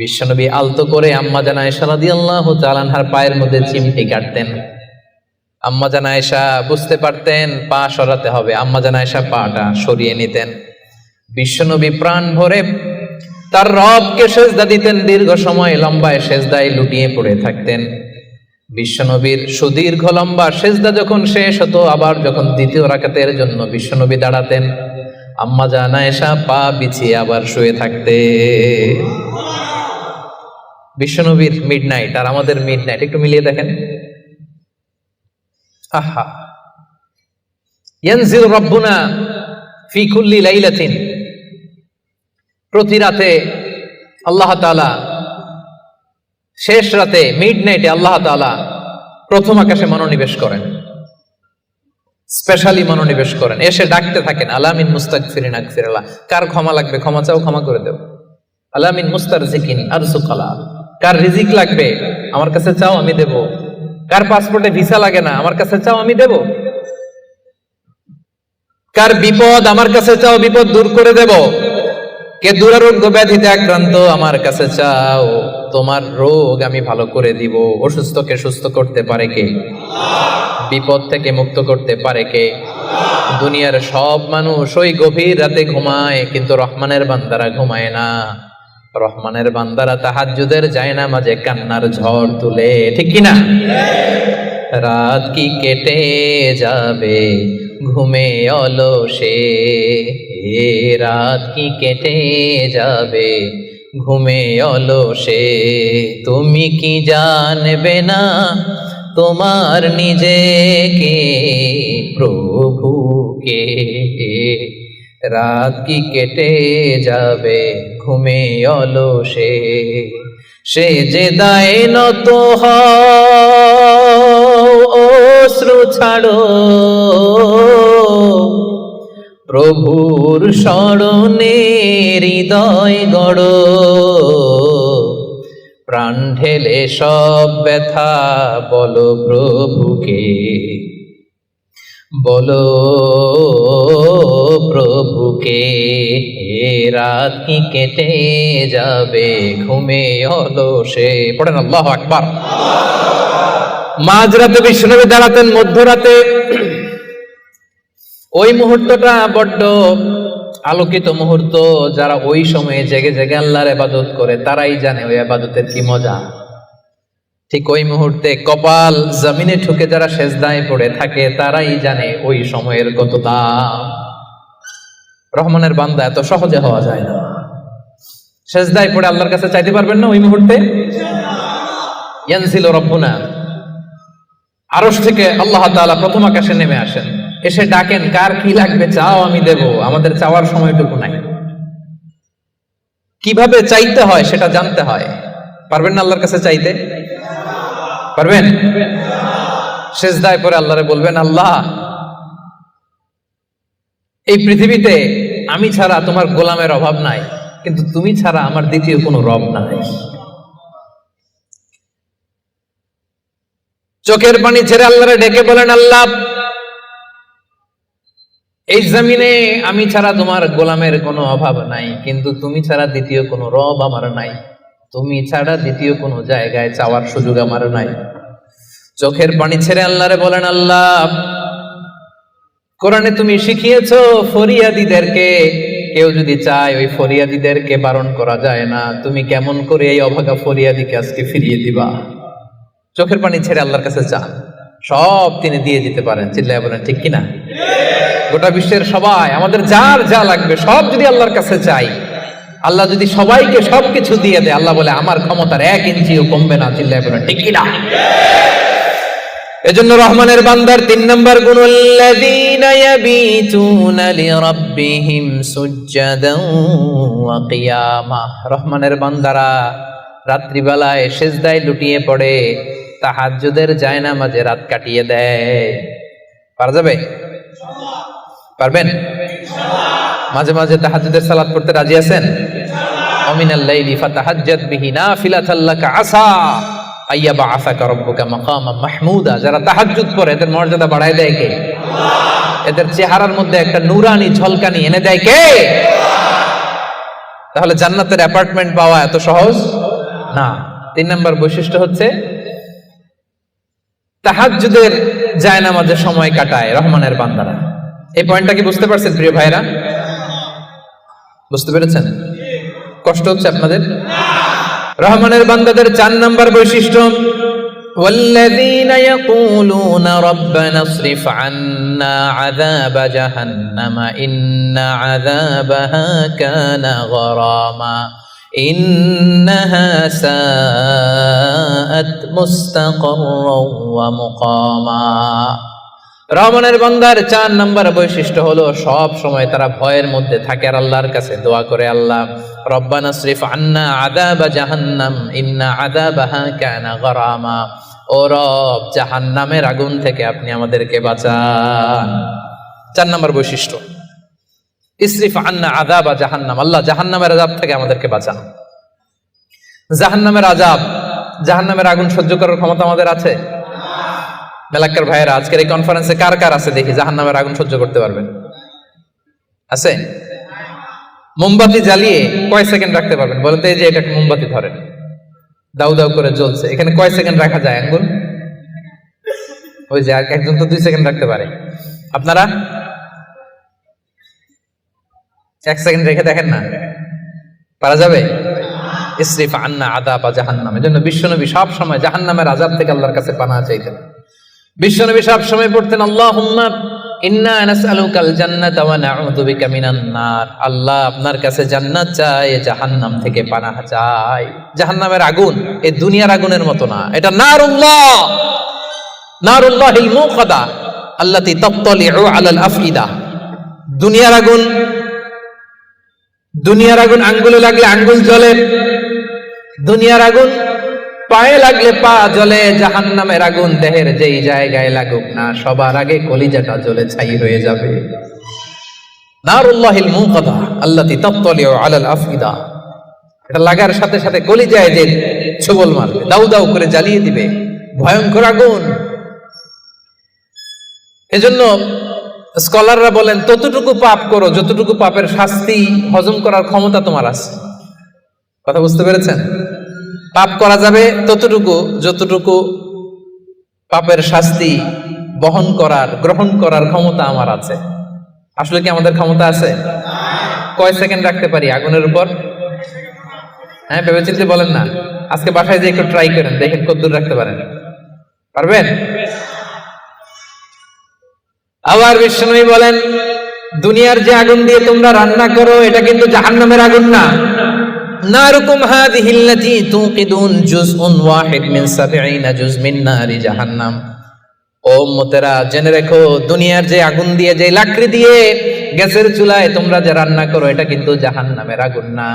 বিশ্বনবী আলতো করে আম্মা জান আয়েশা রাদিয়াল্লাহু তাআলা আনহার পায়ের মধ্যে চিমটি কাটতেন। আম্মা জান আয়েশা বুঝতে পারতেন পা সরাতে হবে, আম্মা জান আয়েশা পাটা সরিয়ে নিতেন। বিশ্বনবী প্রাণ ভরে তার রবকে সেজদা দিতেন। দীর্ঘ সময় লম্বায় সেজদায় লুটিয়ে পড়ে থাকতেন। বিশ্বনবীর সুদীর্ঘ লম্বা সেজদা যখন শেষ হতো, আবার যখন দ্বিতীয় রাকাতের জন্য বিশ্বনবী দাঁড়াতেন, আম্মা জান আয়েশা পা বিছিয়ে আবার শুয়ে থাকতে। বিশ্বনবীর মিডনাইট আর আমাদের মিডনাইট একটু মিলিয়ে দেখেন। আহা, ইয়ানজিল রাব্বুনা ফি কুল্লি লাইলাতিন, প্রতি রাতে আল্লাহ তাআলা, শেষ রাতে মিডনাইটে আল্লাহ তাআলা প্রথম আকাশে মনোনিবেশ করেন, স্পেশালি মনোনিবেশ করেন। এসে ডাকতে থাকেন, আলামিন মুস্তাগফিরিন আগফিরাল্লাহ, কার ক্ষমা লাগবে ক্ষমা চাও, ক্ষমা করে দেব। আলামিন মুস্তারজিকিন আরজুকালা, কার রিজিক লাগবে আমার কাছে চাও, আমি দেব। কার পাসপোর্টে ভিসা লাগে না আমার কাছে চাও, আমি দেব। কার বিপদ আমার কাছে চাও, বিপদ দূর করে দেব। কে দুরারোগ্য ব্যাধিতে আক্রান্ত আমার কাছে চাও, তোমার রোগ আমি ভালো করে দিব। অসুস্থকে সুস্থ করতে পারে কে? বিপদ থেকে মুক্ত করতে পারে কে? দুনিয়ার সব মানুষ ওই গভীর রাতে ঘুমায়, কিন্তু রহমানের বান্দারা ঘুমায় না। রহমানের বান্দারা তাহাজ্জুদের জায়নামাজে কান্নার ঝড় তুলে, ঠিক কিনা? রাত কি কেটে যাবে ঘুমে অলসে, রাত কি কেটে যাবে ঘুমে অলসে, তুমি কি জানবে না তোমার নিজেকে প্রভুকে, রাত কি কেটে যাবে ঘুমে অলসে, সে যে দায় নত অশ্রু ছাড়ো প্রভুর স্মরণে হৃদয় গড়ো, প্রাণ ঢেলে সব ব্যথা বলো প্রভুকে, বলো প্রভুকে, রাত কি কেটে যাবে ঘুমে অলসে। পড়েন আল্লাহু আকবার। মাঝরাতে বিশ্বনবী দাঁড়াতেন, মধ্যরাতে। ওই মুহূর্তটা বড্ড আলোকিত মুহূর্ত। যারা ওই সময়ে জেগে জেগে আল্লাহর ইবাদত করে তারাই জানে ওই ইবাদতের কি মজা। ঠিক ওই মুহূর্তে কপাল জমিনে ঠুকে যারা সেজদায় পড়ে থাকে তারাই জানে ওই সময়ের কত দাম। রহমানের বান্দা এত সহজে হওয়া যায় না। সেজদায় পড়ে আল্লাহর কাছে চাইতে পারবেন না ওই মুহূর্তে? ইয়ানজিলু রাব্বুনা, আরশ থেকে আল্লাহ তাআলা প্রথম আকাশে নেমে আসেন, এসে ডাকেন, কার কি লাগবে চাও আমি দেব। আমাদের চাওয়ার সময়টুকু নাই। কিভাবে চাইতে হয় সেটা জানতে হয়। পারবেন না আল্লাহর কাছে চাইতে? পারবেন? সেজদায় পড়ে আল্লাহরে বলবেন, আল্লাহ এই পৃথিবীতে আমি ছাড়া তোমার গোলামের অভাব নাই, কিন্তু তুমি ছাড়া আমার দ্বিতীয় কোনো রব নাই। চোখের পানি ছেড়ে আল্লাহরে ডেকে বলেন, আল্লাহ এই জমিনে আমি ছাড়া তোমার গোলামের কোনো অভাব নাই, কিন্তু তুমি ছাড়া দ্বিতীয় কোনো রব আমার নাই। তুমি ছাড়া দ্বিতীয় কোনো জায়গায় চাওয়ার সুযোগ আমার নাই। চোখের পানি ছেড়ে আল্লাহরে বলেন, আল্লাহ কোরআনে তুমি শিখিয়েছো ফরিয়াদীদেরকে কেউ যদি চায় ওই ফরিয়াদীদেরকে বারণ করা যায় না, তুমি কেমন করে এই অভাগা ফরিয়াদীকে আজকে ফিরিয়ে দিবা। চোখের পানি ছেড়ে আল্লাহর কাছে চান, সব তিনি দিয়ে দিতে পারেন। চিল্লায় বলেন ঠিক কিনা? গোটা বিশ্বের সবাই, আমাদের যার যা লাগবে সব যদি আল্লাহর কাছে চাই, আল্লাহ যদি সবাইকে সবকিছু দিয়ে দেয়, আল্লাহ বলে আমার ক্ষমতার 1 ইঞ্চিও কমবে না। চিল্লায় বলেন ঠিক কিনা? এজন্য রহমানের বান্দার 3 নম্বর গুণ, আল্লাযীনা ইয়াবিতুনা লিরাব্বিহিম সুজদান ওয়া কিয়ামা। রহমানের বান্দারা রাত্রিবেলায় সেজদায় লুটিয়ে পড়ে, তাহাজ্জুদের জায়নামাজে রাত কাটিয়ে দেয়। পারা যাবে? পারবেন? মাঝে মাঝে তাহাজ্জুদের সালাত পড়তে রাজি আছেন? ওমিনাল লাইলি ফাতাহাজ্জাদ বিহি নাফিলাতাল লাকা আসা আইয়াবা আসাকা রাব্বুকা মাকামাম মাহমুদা। যারা তাহাজ্জুদ পড়ে এদের মর্যাদা বাড়ায় দেয় কে? এদের চেহারার মধ্যে একটা নূরানি ঝলকানি এনে দেয় কে? তাহলে জান্নাতের অ্যাপার্টমেন্ট পাওয়া এত সহজ না। 3 নম্বর বৈশিষ্ট্য হচ্ছে তাহাজ্জুদের জায়নামাজে সময় কাটায় রহমানের বান্দারা। এই পয়েন্টটা কি বুঝতে পারছেন প্রিয় ভাইরা? বুঝতে পেরেছেন? কষ্ট হচ্ছে আপনাদের? রহমানের বান্দাদের 4 নম্বর বৈশিষ্ট্য, والذين يقولون ربنا اصرف عنا عذاب جهنم إن عذابها كان غراما إنها ساءت مستقرا ومقاما। রহমানের বান্দার 4 নম্বর বৈশিষ্ট্য হলো সব সময় তারা ভয়ের মধ্যে থাকে আর আল্লাহর কাছে দোয়া করে, আল্লাহ রব্বানা সরিফ আন্না আযাবা জাহান্নাম ইন্না আযাবাহা কানা গরামা। ও রব, জাহান্নামের আগুন থেকে আপনি আমাদেরকে বাঁচান। 4 নম্বর বৈশিষ্ট্য, ইসরিফ আন্না আযাবা জাহান্নাম, আল্লাহ জাহান্নামের আযাব থেকে আমাদেরকে বাঁচান। জাহান্নামের আযাব, জাহান্নামের আগুন সহ্য করার ক্ষমতা আমাদের আছে? মেলাক্কার ভাইয়েরা, আজকের এই কনফারেন্সে কার কার আছে দেখি জাহান্নামের আগুন সহ্য করতে পারবেন? আছে? মোমবাতি জ্বালিয়ে কয় সেকেন্ড রাখতে পারবেন বলেন তো? এই যে এটা মোমবাতি ধরেন, দাউ দাউ করে জ্বলছে, এখানে কয় সেকেন্ড রাখা যায় আঙ্গুল? ওই যে একজন তো 2 সেকেন্ড রাখতে পারে। আপনারা 1 সেকেন্ড রেখে দেখেন না, পারা যাবে? ইসরিফ আন্না আযাবা জাহান্নাম। এজন্য বিশ্বনবী সব সময় জাহান্নামের আযাব থেকে আল্লাহর কাছে পানাহ চাইতেন। বিশ্বনবী সব সময় পড়তেন আল্লাহুম্মা ইন্না নাসআলুকাল জান্নাতা ওয়া নাউযু বিকা মিনান নার। আল্লাহ আপনার কাছে জান্নাত চাই, জাহান্নাম থেকে পানাহ চাই। জাহান্নামের আগুন এই দুনিয়ার আগুনের মতো না, এটা নারুল্লাহিল মুকাদা আল্লাতী তাত্তালিউ আলাল আফইদা। দুনিয়ার আগুন আঙ্গুলে লাগলে আঙ্গুল জ্বলে, দুনিয়ার আগুন পায়ে লাগলে পা জ্বলে। জাহান্নামের আগুন দেহের যেই জায়গায় লাগুক না, সবার আগে কলিজাটা জ্বলে ছাই হয়ে যাবে। নারুল্লাহিল মুকাদা আল্লাতী তাত্তালিউ আলাল আফইদা, এটা লাগার সাথে সাথে কলিজায় যে ছোবল মারবে, দাউ দাউ করে জ্বালিয়ে দিবে, ভয়ঙ্কর আগুন। এজন্য স্কলাররা বলেন ততটুকু পাপ করো যতটুকু পাপের শাস্তি হজম করার ক্ষমতা তোমার আছে। কথা বুঝতে পেরেছেন? পাপ করা যাবে ততটুকু যতটুকু পাপের শাস্তি বহন করার, গ্রহণ করার ক্ষমতা আমার আছে। আসলে কি আমাদের ক্ষমতা আছে? কয় সেকেন্ড রাখতে পারি আগুনের উপর? হ্যাঁ, ভেবে চিন্তে বলেন না। আজকে বাসায় যে একটু ট্রাই করেন, দেখেন কতদূর রাখতে পারেন। পারবেন? আবার বিশ্বনবী বলেন দুনিয়ার যে আগুন দিয়ে তোমরা রান্না করো এটা কিন্তু জাহান্নামের আগুন না। নারুকুম হাযিহিল্লাতী তুকিদুন জুজউন ওয়াহিদ মিন ৭০ জুজ মিন নারি জাহান্নাম। ও উম্মতেরা জেনে রেখো, দুনিয়ার যে আগুন দিয়ে, যে লাকড়ি দিয়ে গ্যাসের চুলায় তোমরা যে রান্না করো এটা কিন্তু জাহান্নামের আগুন না।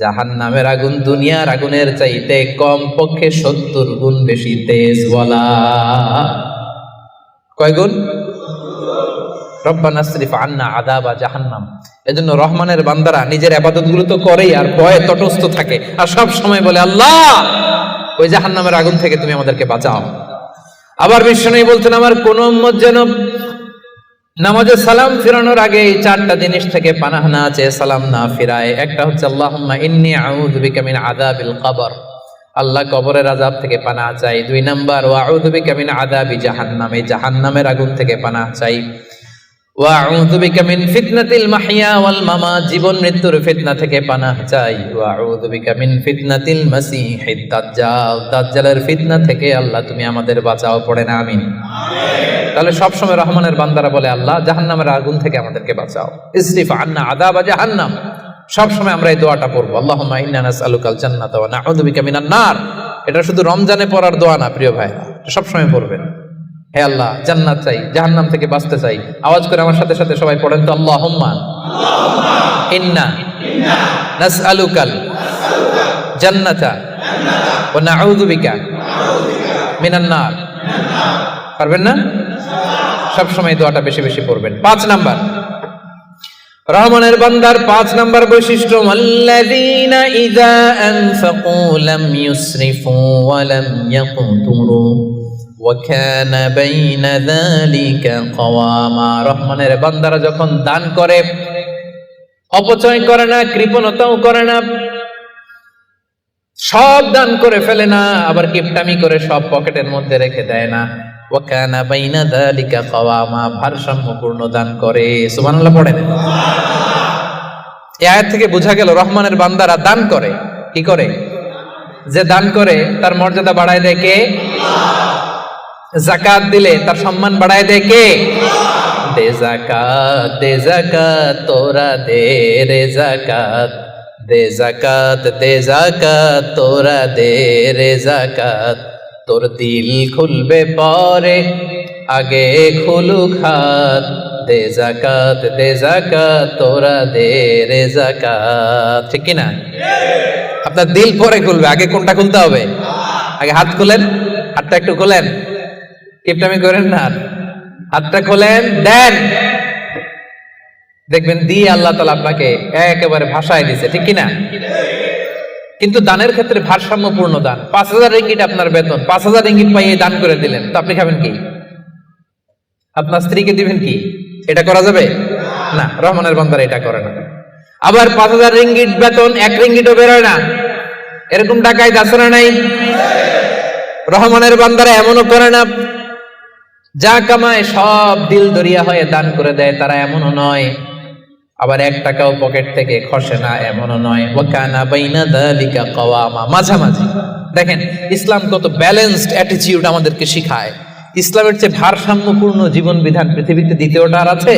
জাহান্নামের আগুন দুনিয়ার আগুনের চাইতে কম পক্ষে ৭০ গুণ বেশি তেজ। বলা কয় গুণ? রব্বানা ইসরিফ আন্না আযাবা জাহান্নাম। এজন্য রহমানের বান্দারা নিজের ইবাদতগুলো তো করেই আর ভয়ে তটস্থ থাকে, আর সব সময় বলে আল্লাহ ওই জাহান্নামের আগুন থেকে তুমি আমাদেরকে বাঁচাও। আবার বিশ্বনবী বলছেন আমার কোন উম্মত যেন নামাজে সালাম ফিরানোর আগে এই ৪টা জিনিস থেকে পানাহ না চেয়ে সালাম না ফিরায়। একটা হচ্ছে আল্লাহুম্মা ইন্নী আউযু বিকা মিন আযাবিল কবর, আল্লাহ কবরের আযাব থেকে পানাহ চাই। ২ নাম্বার ওয়া আউযু বিকা মিন আযাবি জাহান্নাম, এই জাহান্নামের আগুন থেকে পানাহ চাই। ওয়া আউযু বিকা মিন ফিতনাতিল মাহইয়া ওয়াল মামাত, জীবন মৃত্যুর ফিতনা থেকে পানাহ চাই। ওয়া আউযু বিকা মিন ফিতনাতিল মাসীহিদ দাজ্জাল, দাজ্জালের ফিতনা থেকে আল্লাহ তুমি আমাদের বাঁচাও। পড়েন আমিন। তাহলে সব সময় রহমানের বান্দারা বলে আল্লাহ জাহান্নামের আগুন থেকে আমাদেরকে বাঁচাও। ইসরিফ আন্না আযাবা জাহান্নাম। সব সময় আমরা এই দোয়াটা পড়বো, আল্লাহুম্মা ইন্না নাসআলুকাল জান্নাতা ওয়া নাউযু বিকা মিনান নার। এটা শুধু রমজানে পড়ার দোয়া না প্রিয় ভাই, সব সময় পড়বেন। হে আল্লাহ জান্নাত চাই, জাহান্নাম থেকে বাঁচতে চাই। আওয়াজ করে আমার সাথে সাথে সবাই পড়েন তো, আল্লাহুম্মা ইন্না নাসআলুকাল জান্নাতা ওয়া নাউযু বিকা মিনান নার। পারবেন না? সব সময় দোয়াটা বেশি বেশি পড়বেন। ৫ নাম্বার রহমানের বান্দার ৫ নাম্বার বৈশিষ্ট্য, আল্লাযীনা ইযা আনফাকু লাম ইউসরিফু ওয়া লাম ইয়াকতুরু ওয়া কানা বাইনা যালিকা কাওয়ামা। রহমানের বান্দারা যখন দান করে অপচয় করে না, কৃপণতাও করে না, সব দান করে ফেলে না, আবার কিপটামি করে সব পকেটের মধ্যে রেখে দেয় না। ওয়া কানা বাইনা যালিকা কাওয়ামা, ভারসাম্যপূর্ণ দান করে। সুবহানাল্লাহ পড়েন। এই আয়াত থেকে বোঝা গেল রহমানের বান্দারা দান করে। কি করে? যে দান করে তার মর্যাদা বাড়ায় দেয় কে? যাকাত দিলে তার সম্মান বাড়ায় দেয় কে? দে যাকাত, দে যাকাত, তোরা দে রে যাকাত, দে যাকাত, দে যাকাত, তোরা দে রে যাকাত। তোর দিল খুলবে পরে, আগে খুলুক হাত, দে যাকাত, দে যাকাত, তোরা দে রে যাকাত। ঠিক কি না? আপনার দিল পরে খুলবে, আগে কোনটা খুলতে হবে? আগে হাত খুলেন, হাতটা একটু খোলেন, কিপটামি করেন না, হাতটা খোলেন, দেন, দেখবেন দিয়ে আল্লাহ তাআলা আপনাকে একেবারে ভাষায় দিছে। ঠিক কি না? কিন্তু দানের ক্ষেত্রে ভারসাম্যপূর্ণ দান। ৫,০০০ রিঙ্গিট আপনার বেতন, ৫,০০০ রিঙ্গিট পাইয়ে দান করে দিলেন, তো আপনি খাবেন কি? আপনার স্ত্রীকে দিবেন কি? এটা করা যাবে না। রহমানের বান্দারা এটা করে না। আবার ৫,০০০ রিঙ্গিট বেতন, ১ রিঙ্গিটও বেরোয় না, এরকম টাকায় দাসরা নাই। রহমানের বান্দারা এমনও করে না, যা কামায় সব দিল দরিয়া হয়ে দান করে দেয়, তারা এমনও নয়। আবার 1 টাকাও পকেট থেকে খসে না এমনও নয়। ওয়া কানা বাইনা যালিকা কাওয়ামা, মাঝামাঝি। দেখেন ইসলাম কত ব্যালেন্সড অ্যাটিটিউড আমাদেরকে শিখায়। ইসলামের চেয়ে ভারসাম্যপূর্ণ জীবন বিধান পৃথিবীতে দ্বিতীয়টা আর আছে?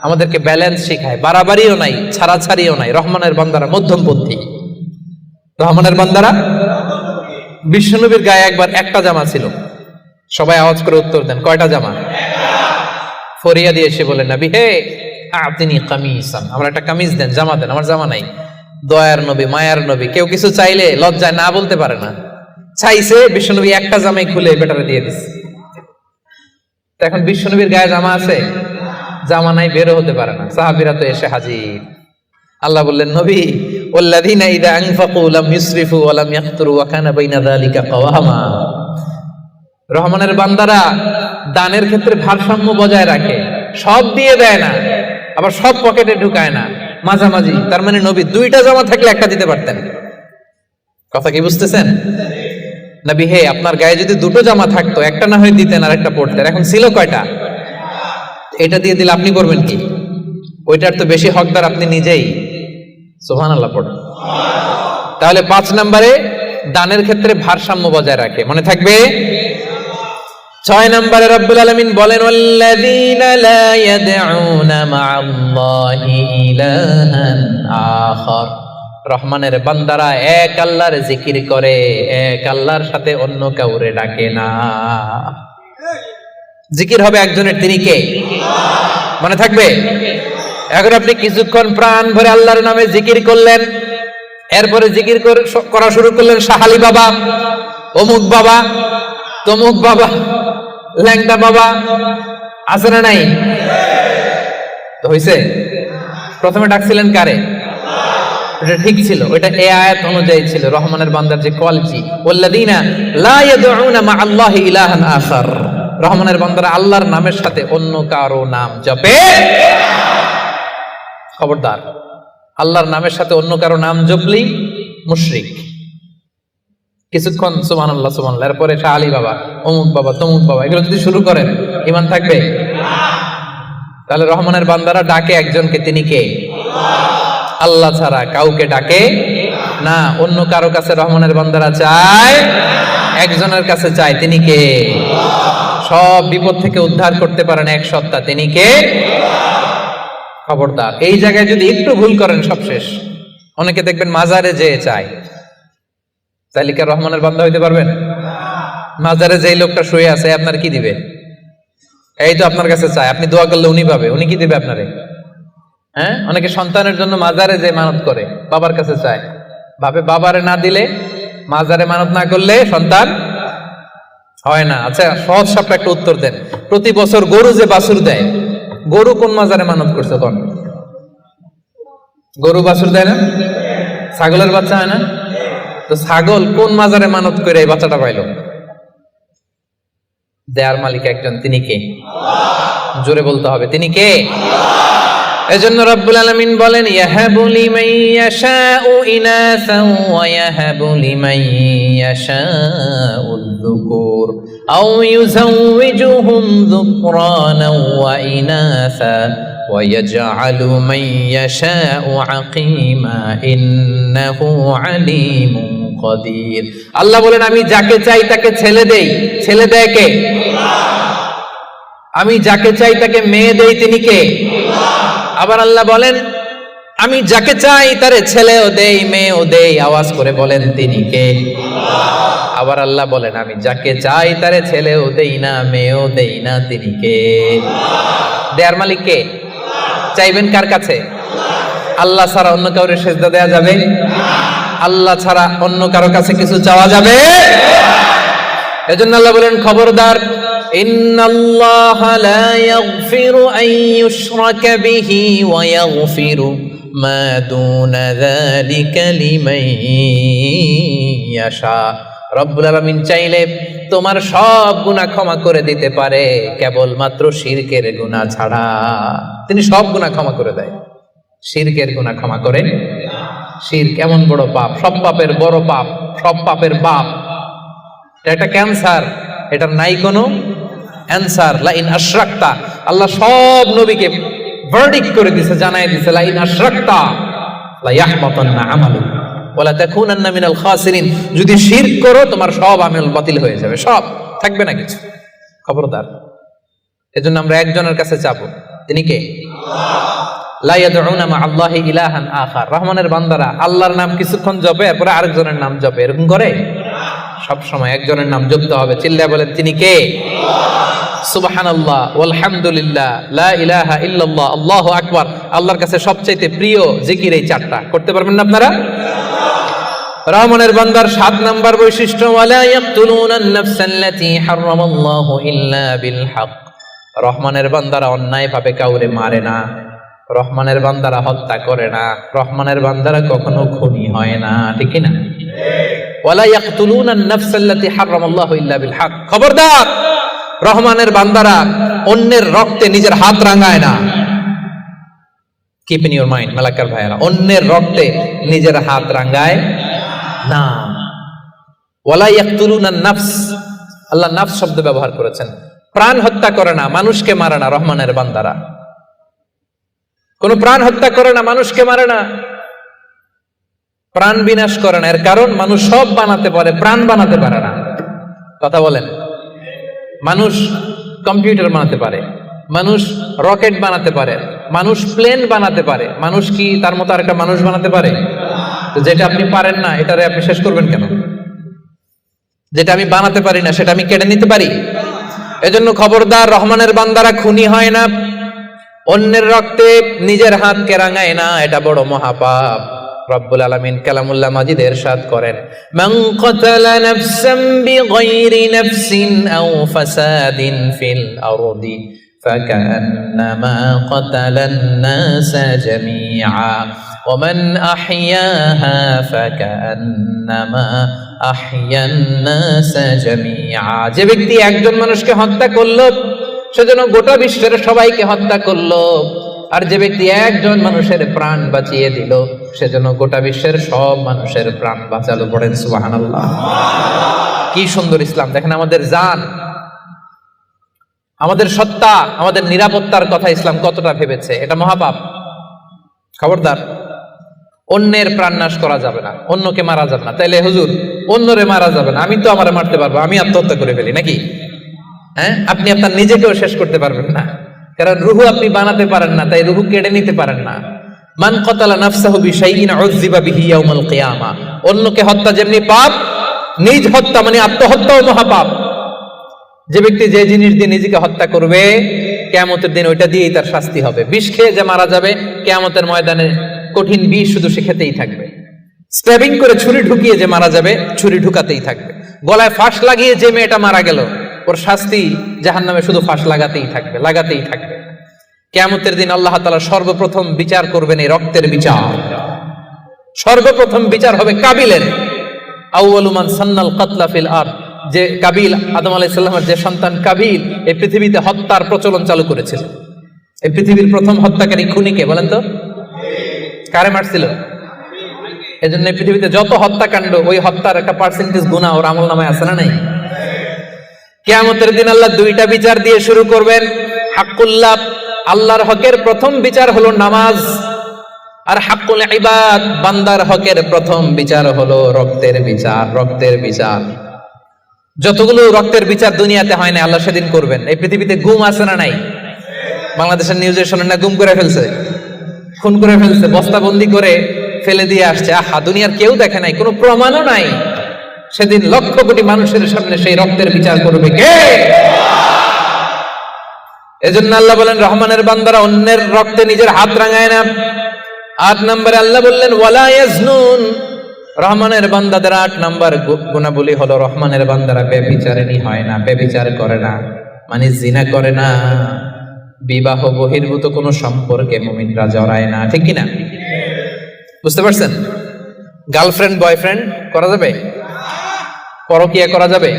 আমাদেরকে ব্যালেন্স শিখায়, বাড়াবাড়িও নাই ছাড়াছাড়িও নাই। রহমানের বান্দারা মধ্যমপন্থী। রহমানের বান্দারা, বিশ্বনবীর গায়ে একবার একটা জামা ছিল। সবাই আওয়াজ করে উত্তর দেন, কয়টা জামা? ফরিয়া দিয়ে এসে বলেন, নবী হে আতিনি কামিসান, আমার একটা কামিজ দেন, জামা দেন, আমার জামা নাই। দয়ার নবী, মায়ার নবী, কেউ কিছু চাইলে লজ্জায় না বলতে পারে না। চাইছে, বিশ্বনবী একটা জামাই খুলে বেটারে দিয়ে দিচ্ছে। এখন বিশ্বনবীর গায়ে জামা আছে, জামা নাই, বেরো হতে পারে না। সাহাবীরা তো এসে হাজির। আল্লাহ বললেন, নবী ওয়াল্লাযীনা ইযা আনফাকু লাম ইউসরিফু ওয়া লাম ইয়াকতুরু ওয়া কানা বাইনা যালিকা কাওয়ামা। রহমানের বান্দারা দানের ক্ষেত্রে ভারসাম্য বজায় রাখে, সব দিয়ে দেয় না, আবার সব পকেটে ঢুকায় না, মাঝামাঝি। তার মানে নবী 2টা জামা থাকলে একটা দিতে পারতেন। কথা কি বুঝতেছেন? নবী হে, আপনার গায়ে যদি 2টো জামা থাকতো, একটা না হয় দিতেন আর একটা পরতেন। এখন ছিল কয়টা? এটা দিয়ে দিলে আপনি করবেন কি? ওইটার তো বেশি হকদার আপনি নিজেই। সুবহানাল্লাহ পড়। তাহলে 5 নম্বরে দানের ক্ষেত্রে ভারসাম্য বজায় রাখে, মনে থাকবে। 6 নম্বরে রব্বুল আলামিন বলেন, ওয়াল্লাযীনা লা ইয়াদউনা মা'আল্লাহি ইলাহান আখার। রহমানের বান্দারা এক আল্লাহর জিকির করে, এক আল্লাহর সাথে অন্য কাউরে ডাকে না। জিকির হবে একজনের, তিনি কে? মনে থাকবে। এখন আপনি কিছুক্ষণ প্রাণ ভরে আল্লাহর নামে জিকির করলেন, এরপরে জিকির করা শুরু করলেন শাহালি বাবা, অমুক বাবা, তমুক বাবা, ল্যাংটা বাবা, আছে না নাই? তো হইছে? প্রথমে ডাকছিলেন কারে? এটা ঠিক ছিল, ওইটা এই আয়াত অনুযায়ী ছিল। রহমানের বান্দার যে কোয়ালিটি, ওয়াল্লাযীনা লা ইয়াদউনা মা'আল্লাহি ইলাহান আখার। রহমানের বান্দারা আল্লাহর নামের সাথে অন্য কারো নাম জপে। খবরদার, আল্লাহর নামের সাথে অন্য কারো নাম জপলি মুশরিক। কিছুক্ষণ সুবহানাল্লাহ সুবহানাল্লাহ, এরপরে শাহ আলী বাবা, অমুক বাবা, তমুক বাবা, এগুলো যদি শুরু করেন, ঈমান থাকবে? তাহলে রহমানের বান্দারা ডাকে একজনকে, তিনি কে? আল্লাহ ছাড়া কাউকে ডাকে না। অন্য কারো কাছে রহমানের বান্দারা চায়, একজনের কাছে চায়, তিনি কে? সব বিপদ থেকে উদ্ধার করতে পারেন এক সত্তা, তিনি কে? খবরদার, এই জায়গায় যদি একটু ভুল করেন সব শেষ। অনেকে দেখবেন মাজারে যেয়ে চায়, তাইলে কি রহমানের বান্দা হইতে পারবেন? মাজারে যেই লোকটা শুয়ে আছে, আপনার কি দিবে? এই তো আপনার কাছে চায়, আপনি দোয়া করলে উনি পাবে, উনি কি দিবে আপনারে? হ্যাঁ, অনেকে সন্তানের জন্য মাজারে যে মানত করে, বাবার কাছে চায়, ভাবে বাবারে না দিলে, মাজারে মানত না করলে সন্তান হয় না। আচ্ছা, সহজ সাপটা একটা উত্তর দেন। প্রতি বছর গরু যে বাছুর দেয়, গরু কোন মাজারে মানত করছে? কোন গরু বাছুর দেয় না? ছাগলের বাচ্চা হয় না? তো ছাগল কোন মাজারে মানত করে এই বাচ্চাটা পাইল? দেয়ার মালিক একজন, তিনি কে? জোরে বলতে হবে, তিনি কে? এজন্য রব্বুল আলামিন বলেন, ইয়াহাবু লিমান ইয়াশাউ ইনাসান ওয়া ইয়াহাবু লিমান ইয়াশাউ যুকুর আও ইউযাওয়িজুহুম যুকরানান ওয়া ইনাসা ওয়া ইয়াজআলু মান ইয়াশাউ আকীমা ইন্নাহু আলীমুন কাদির। আল্লাহ বলেন, আমি যাকে চাই তাকে ছেলে দেই। ছেলে দেয় কে? আমি যাকে চাই তাকে মেয়ে দেই, তিনি কে? আবার আল্লাহ বলেন, আমি যাকে চাই তারে ছেলেও দেই, মেয়েও দেই। আওয়াজ করে বলেন, তিনি কে? আবার আল্লাহ বলেন, আমি যাকে চাই তারে ছেলেও দেই না, মেয়েও দেই না, তিনি কে? দেয়ার মালিক কে? চাইবেন কার কাছে? আল্লাহ ছাড়া অন্য কাউরে সেজদা দেয়া যাবে? আল্লাহ ছাড়া অন্য কারো কাছে কিছু চাওয়া যাবে? এজন্য আল্লাহ বলেন, খবরদার, ইন্নাল্লাহা লা ইয়াগফিরু আন ইউশরাকা বিহি ওয়া ইয়াগফিরু মা দুনা যালিকা লিমান ইয়াশা। রব্বুল আলামিন চাইলে তোমার সব গুনাহ ক্ষমা করে দিতে পারে, কেবলমাত্র শিরকের গুনাহ ছাড়া। তিনি সব গুনাহ ক্ষমা করে দেয়, শিরকের গুনাহ ক্ষমা করে। শিরক এমন বড় পাপ, সব পাপের বড় পাপ, সব পাপের বাপ। এটা একটা ক্যান্সার, এটার নাই কোনো অ্যান্সার। লা ইন আশরাকতা, আল্লাহ সব নবীকে ভার্ডিক্ট করে দিয়েছে, জানাই দিয়েছে, লা ইন আশরাকতা লা ইয়াহবাতান্না আমালুক ওয়া লা তাকুনান্না মিনাল খাসিরিন, যদি শিরক করো তোমার সব আমল বাতিল হয়ে যাবে, সব থাকবে না কিছু, খবরদার। এজন্য আমরা একজনের কাছে চাবো, তিনি কে? লা ইয়াদউনা মা আল্লাহি ইলাহান আখার। রহমানের বান্দারা আল্লাহর নাম কিছুক্ষণ জপে, এরপরে আরেকজনের নাম জপে, এরকম করে? সব সময় একজনের নাম জপতে হবে। চিল্লায় বলেন, তিনি কে? সুবহানাল্লাহ ওয়ালহামদুলিল্লাহ লা ইলাহা ইল্লাল্লাহ আল্লাহু আকবার। আল্লাহর কাছে সবচেয়ে প্রিয় জিকির এই চারটা। করতে পারবেন না আপনারা? রহমানের বান্দার 7 নাম্বার বৈশিষ্ট্য, ওয়ালা ইয়াকতুলুনান নাফসাল্লাতী হারামাল্লাহু ইল্লা বিল হক। রহমানের বান্দারা অন্যায় ভাবে কাউরে মারে না, রহমানের বান্দারা হত্যা করে না, রহমানের বান্দারা কখনো খুনি হয় না, ঠিক কি না? ওয়ালা ইয়াকতুলুনান নাফসাল্লাতী হারামাল্লাহু ইল্লা বিল হক। খবরদার, রহমানের বান্দারা অন্যের রক্তে নিজের হাত রাঙায় না। Keep in your mind Malakar ভাইরা, অন্যের রক্তে নিজের হাত রাঙায় না। ওয়ালা ইয়াকতুলুনান নাফস, আল্লাহ নাফস শব্দ ব্যবহার করেছেন। প্রাণ হত্যা করে না, মানুষকে মারে না। রহমানের বান্দারা কোন প্রাণ হত্যা করে না, মানুষকে মারে না, প্রাণ বিনাশ করে না। এর কারণ মানুষ সব বানাতে পারে, প্রাণ বানাতে পারে না। কথা বলেন। মানুষ কম্পিউটার বানাতে পারে, মানুষ রকেট বানাতে পারে, মানুষ প্লেন বানাতে পারে। মানুষ কি তার মতো আরেকটা মানুষ বানাতে পারে? যেটা আপনি পারেন না, এটারে আপনি শেষ করবেন কেন? যেটা আমি বানাতে পারি না, সেটা আমি কেড়ে নিতে পারি? এজন্য খবরদার, রহমানের বান্দারা খুনি হয় না, অন্যের রক্তে নিজের হাতকে রাঙায় না, এটা বড় মহাপাপ। রব্বুল আলামিন কালামুল্লাহ মাজিদে ইরশাদ করেন, মান কাতালা নাফসান বিগাইরি নাফসিন আও ফাসাদিন ফিল আরদি ফাকান্নামা কাতালান নাসা জামিআ ওয়া মান আহইয়াহা ফাকান্নামা আহইয়ান নাসা জামিআ। যে ব্যক্তি একজন মানুষকে হত্যা করলো, সেজন্য গোটা বিশ্বের সবাইকে হত্যা করলো। আর যে ব্যক্তি একজন মানুষের প্রাণ বাঁচিয়ে দিল, সেজন্য গোটা বিশ্বের সব মানুষের প্রাণ বাঁচালো। পড়েন সুবহানাল্লাহ। কি সুন্দর ইসলাম! দেখেন, আমাদের জান, আমাদের সত্তা, আমাদের নিরাপত্তার কথা ইসলাম কতটা ভেবেছে। এটা মহাপাপ। খবরদার, অন্যের প্রাণ নাশ করা যাবে না, অন্যকে মারা যাবে না। তাইলে হুজুর, অন্যরে মারা যাবে না, আমি তো আমারে মারতে পারবো, আমি আত্মহত্যা করে ফেলি নাকি? হ্যাঁ, আপনি আপনার নিজেকেও শেষ করতে পারবেন না, কারণ রুহু আপনি বানাতে পারেন না, তাই রুহু কেড়ে নিতে পারেন না। মান কাতালা নাফসাহু বিশাইইন উযযিবা বিহি ইয়াউমাল কিয়ামা। অন্যকে হত্যা যেমনি পাপ, নিজ হত্যা মানে আত্মহত্যাও মহাপাপ। যে ব্যক্তি যে জিনিস দিয়ে নিজেকে হত্যা করবে, কিয়ামতের দিন ওইটা দিয়েই তার শাস্তি হবে। বিষ খেয়ে যে মারা যাবে, কিয়ামতের ময়দানে কঠিন বিষ শুধু সে খেতেই থাকবে। স্ট্যাবিং করে ছুরি ঢুকিয়ে যে মারা যাবে, ছুরি ঢুকাতেই থাকবে। গলায় ফাঁস লাগিয়ে যে মেয়েটা মারা গেল, ওর শাস্তি জাহান্নামে শুধু ফাঁস লাগাতেই থাকবে, লাগাতেই থাকবে। কিয়ামতের দিন আল্লাহ তাআলা সর্বপ্রথম বিচার করবেন এই রক্তের বিচার। সর্বপ্রথম বিচার হবে কাবিলের। আউয়ালু মান সান্নাল কাতলা ফিল আরদ। যে কাবিল, আদম আলাইহিস সালামের যে সন্তান কাবিল, এই পৃথিবীতে হত্যার প্রচলন চালু করেছিল। এই পৃথিবীর প্রথম হত্যাকারী খুনিকে বলেন তো? কারে মারছিল? এজন্য পৃথিবীতে যত হত্যাকাণ্ড, ওই হত্যার একটা পার্সেন্টেজ গুনাহ ওর আমলনামায় আছে না নাই? কিয়ামতের দিন আল্লাহ 2টা বিচার দিয়ে শুরু করবেন। হাক্কুল্লাহ, আল্লাহর হকের প্রথম বিচার হলো নামাজ। আর হাক্কুল ইবাদ, বান্দার হকের প্রথম বিচার হলো রক্তের বিচার। রক্তের বিচার, যতগুলো রক্তের বিচার দুনিয়াতে হয় না, আল্লাহ সেদিন করবেন। এই পৃথিবীতে গুম আছে না নাই? বাংলাদেশের নিউজে শোনেন না, গুম করে ফেলছে, খুন করে ফেলছে, বস্তাবন্দি করে ফেলে দিয়ে আসছে। আহা, দুনিয়ার কেউ দেখে নাই, কোনো প্রমাণও নাই। সেদিন লক্ষ কোটি মানুষের সামনে সেই রক্তের বিচার করবে কে? এজন্য আল্লাহ বলেন, রহমানের বান্দারা অন্যের রক্তে নিজের হাত রাঙায় না। 8 নম্বরে আল্লাহ বললেন, ওয়ালা ইয়াজনুন। রহমানের বান্দাদের 8 নম্বর গুণাবলী হলো, রহমানের বান্দারা ব্যভিচারিণী হয় না, ব্যভিচার করে না, মানে জিনা করে না, বিবাহ বহির্ভূত কোনো সম্পর্কে মুমিনরা জড়ায় না। ঠিক কিনা? বুঝতে পারছেন? গার্লফ্রেন্ড বয়ফ্রেন্ড করা যাবে? পরকিয়া করা যাবে?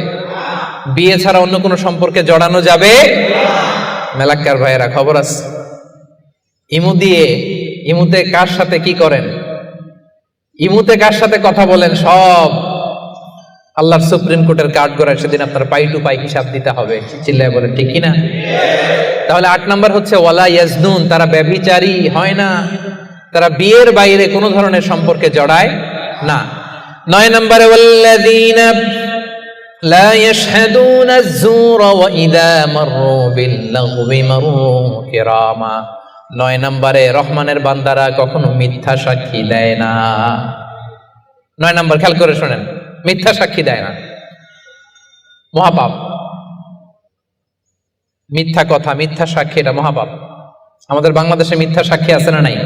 বিয়ে ছাড়া অন্য কোনো সম্পর্কে জড়ানো যাবে? মেলাক্কার ভাইয়েরা, খবর আছে। ইমুতে কার সাথে কি করেন, ইমুতে কার সাথে কথা বলেন, সব আল্লাহর সুপ্রিম কোর্টের কাঠ গড়ায় সেদিন আপনার পাই টু পাই হিসাব দিতে হবে। চিল্লায় বলেন ঠিক কিনা? তাহলে 8 নাম্বার হচ্ছে ওয়ালা ইয়াজনুন, তারা ব্যভিচারী হয় না, তারা বিয়ের বাইরে কোনো ধরনের সম্পর্কে জড়ায় না। 9 নম্বরে ওয়াল্লাযীনা লা ইয়াশহাদুনা আয-যুরা ওয়া ইযা মাররু বিল-লাগবি মাররু কিরামা। 9 নম্বরে রহমানের বান্দারা কখনো মিথ্যা সাক্ষী দেয় না। 9 নম্বর খেয়াল করে শুনেন, মিথ্যা সাক্ষী দেয় না, মহাপাপ। মিথ্যা কথা, মিথ্যা সাক্ষী, এটা মহাপাপ। আমাদের বাংলাদেশে মিথ্যা সাক্ষী আছে না নাই?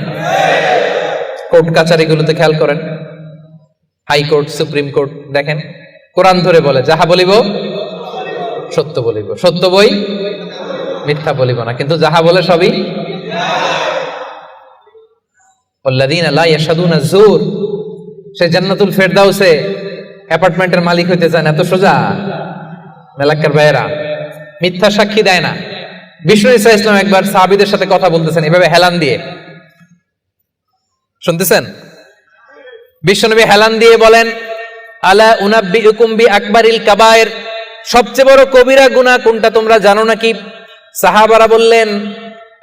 কোর্ট কাচারিগুলোতে খেয়াল করেন, হাইকোর্ট, সুপ্রিম কোর্ট, দেখেন কোরআন ধরে বলে যাহা বলিব সত্য বলিব, সত্য বই মিথ্যা বলিব না, কিন্তু যাহা বলে সবই। ওয়াল্লাযীনা লা ইয়াশহাদুনা আয-যুর, সে জান্নাতুল ফেরদাউসে অ্যাপার্টমেন্টের মালিক হইতে চায় না, এত সোজা মেলাক্কার ভাইয়েরা, মিথ্যা সাক্ষী দেয় না। বিষ্ণু ঈসা ইসলাম একবার সাহাবীদের সাথে কথা বলতেছেন এভাবে হেলান দিয়ে, শুনতেছেন? বিশ্বনবী হেলান দিয়ে বলেন, আলা উনাব্বিউকুম বিআকবারিল কাবায়ের, সবচেয়ে বড় কবিরা গুনাহ কোনটা তোমরা জানো নাকি? সাহাবারা বললেন,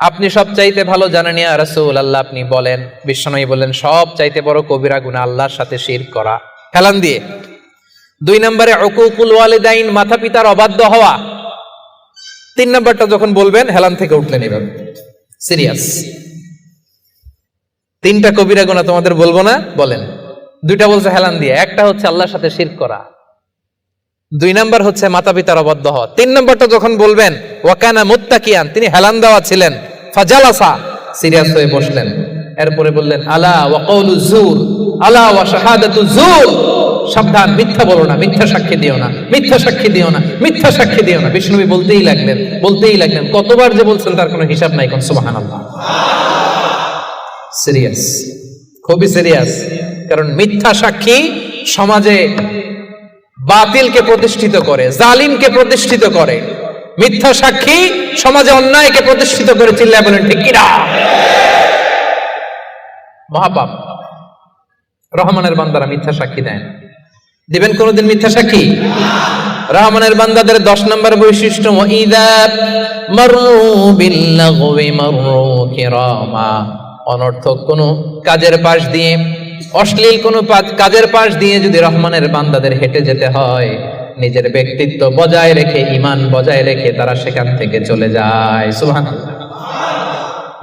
আপনি সবচাইতে ভালো জানেন ইয়া রাসূলুল্লাহ, আপনি বলেন। বিশ্বনবী বললেন, সবচাইতে বড় কবিরা গুনাহ আল্লাহর সাথে শিরক করা, হেলান দিয়ে। 2 নম্বরে উকুকুল ওয়ালিদাইন, মাতা পিতার অবাধ্য হওয়া। 3 নম্বরটা যখন বলবেন হেলান থেকে উঠলেন এভাবে, সিরিয়াস। 3টা কবিরা গুনাহ তোমাদের বলবো না, বলেন। 2টা বলছে হেলান দিয়ে, একটা হচ্ছে আল্লাহর সাথে শিরক করা, 2 নাম্বার হচ্ছে মাতা পিতার অবাধ্য হওয়া। 3 নাম্বারটা যখন বলবেন, ওয়াকানা মুত্তাকিয়ান, তিনি হেলান দেওয়া ছিলেন, ফাজালাসা, সিরিয়াস হয়ে বসলেন। এরপরে বললেন, আলা ওয়া কওলু যুর, আলা ওয়া শাহাদাতু যুর, সাবধান, মিথ্যা বলো না, মিথ্যা সাক্ষী দিও না, মিথ্যা সাক্ষী দিও না, মিথ্যা সাক্ষী দিও না। বিষ্ণুবী বলতেই লাগলেন, বলতেই লাগলেন, কতবার যে বলছেন তার কোনো হিসাব নাই। কোন সুবহানাল্লাহ। সিরিয়াস, খুবই সিরিয়াস। কারণ মিথ্যা সাক্ষী সমাজে বাতিলকে প্রতিষ্ঠিত করে, জালিমকে প্রতিষ্ঠিত করে। মিথ্যা সাক্ষী সমাজে অন্যায়কে প্রতিষ্ঠিত করে। চিল্লায় বলেন ঠিক কিনা? মহাপাপ। রহমানের বান্দারা মিথ্যা সাক্ষী দেন, দিবেন কোনদিন মিথ্যা সাক্ষী? রহমানের বান্দাদের 10 নম্বর বৈশিষ্ট্য, ওয়াইদা মাররু বিল-লাগবি মাররু কিরামা, অনর্থক কোন কাজের পাশ দিয়ে, অশ্লীল কোন কাজের পাশ দিয়ে যদি রহমানের বান্দাদের হেঁটে যেতে হয়, নিজের ব্যক্তিত্ব বজায় রেখে, ঈমান বজায় রেখে তারা সেখান থেকে চলে যায়। সুবহানাল্লাহ।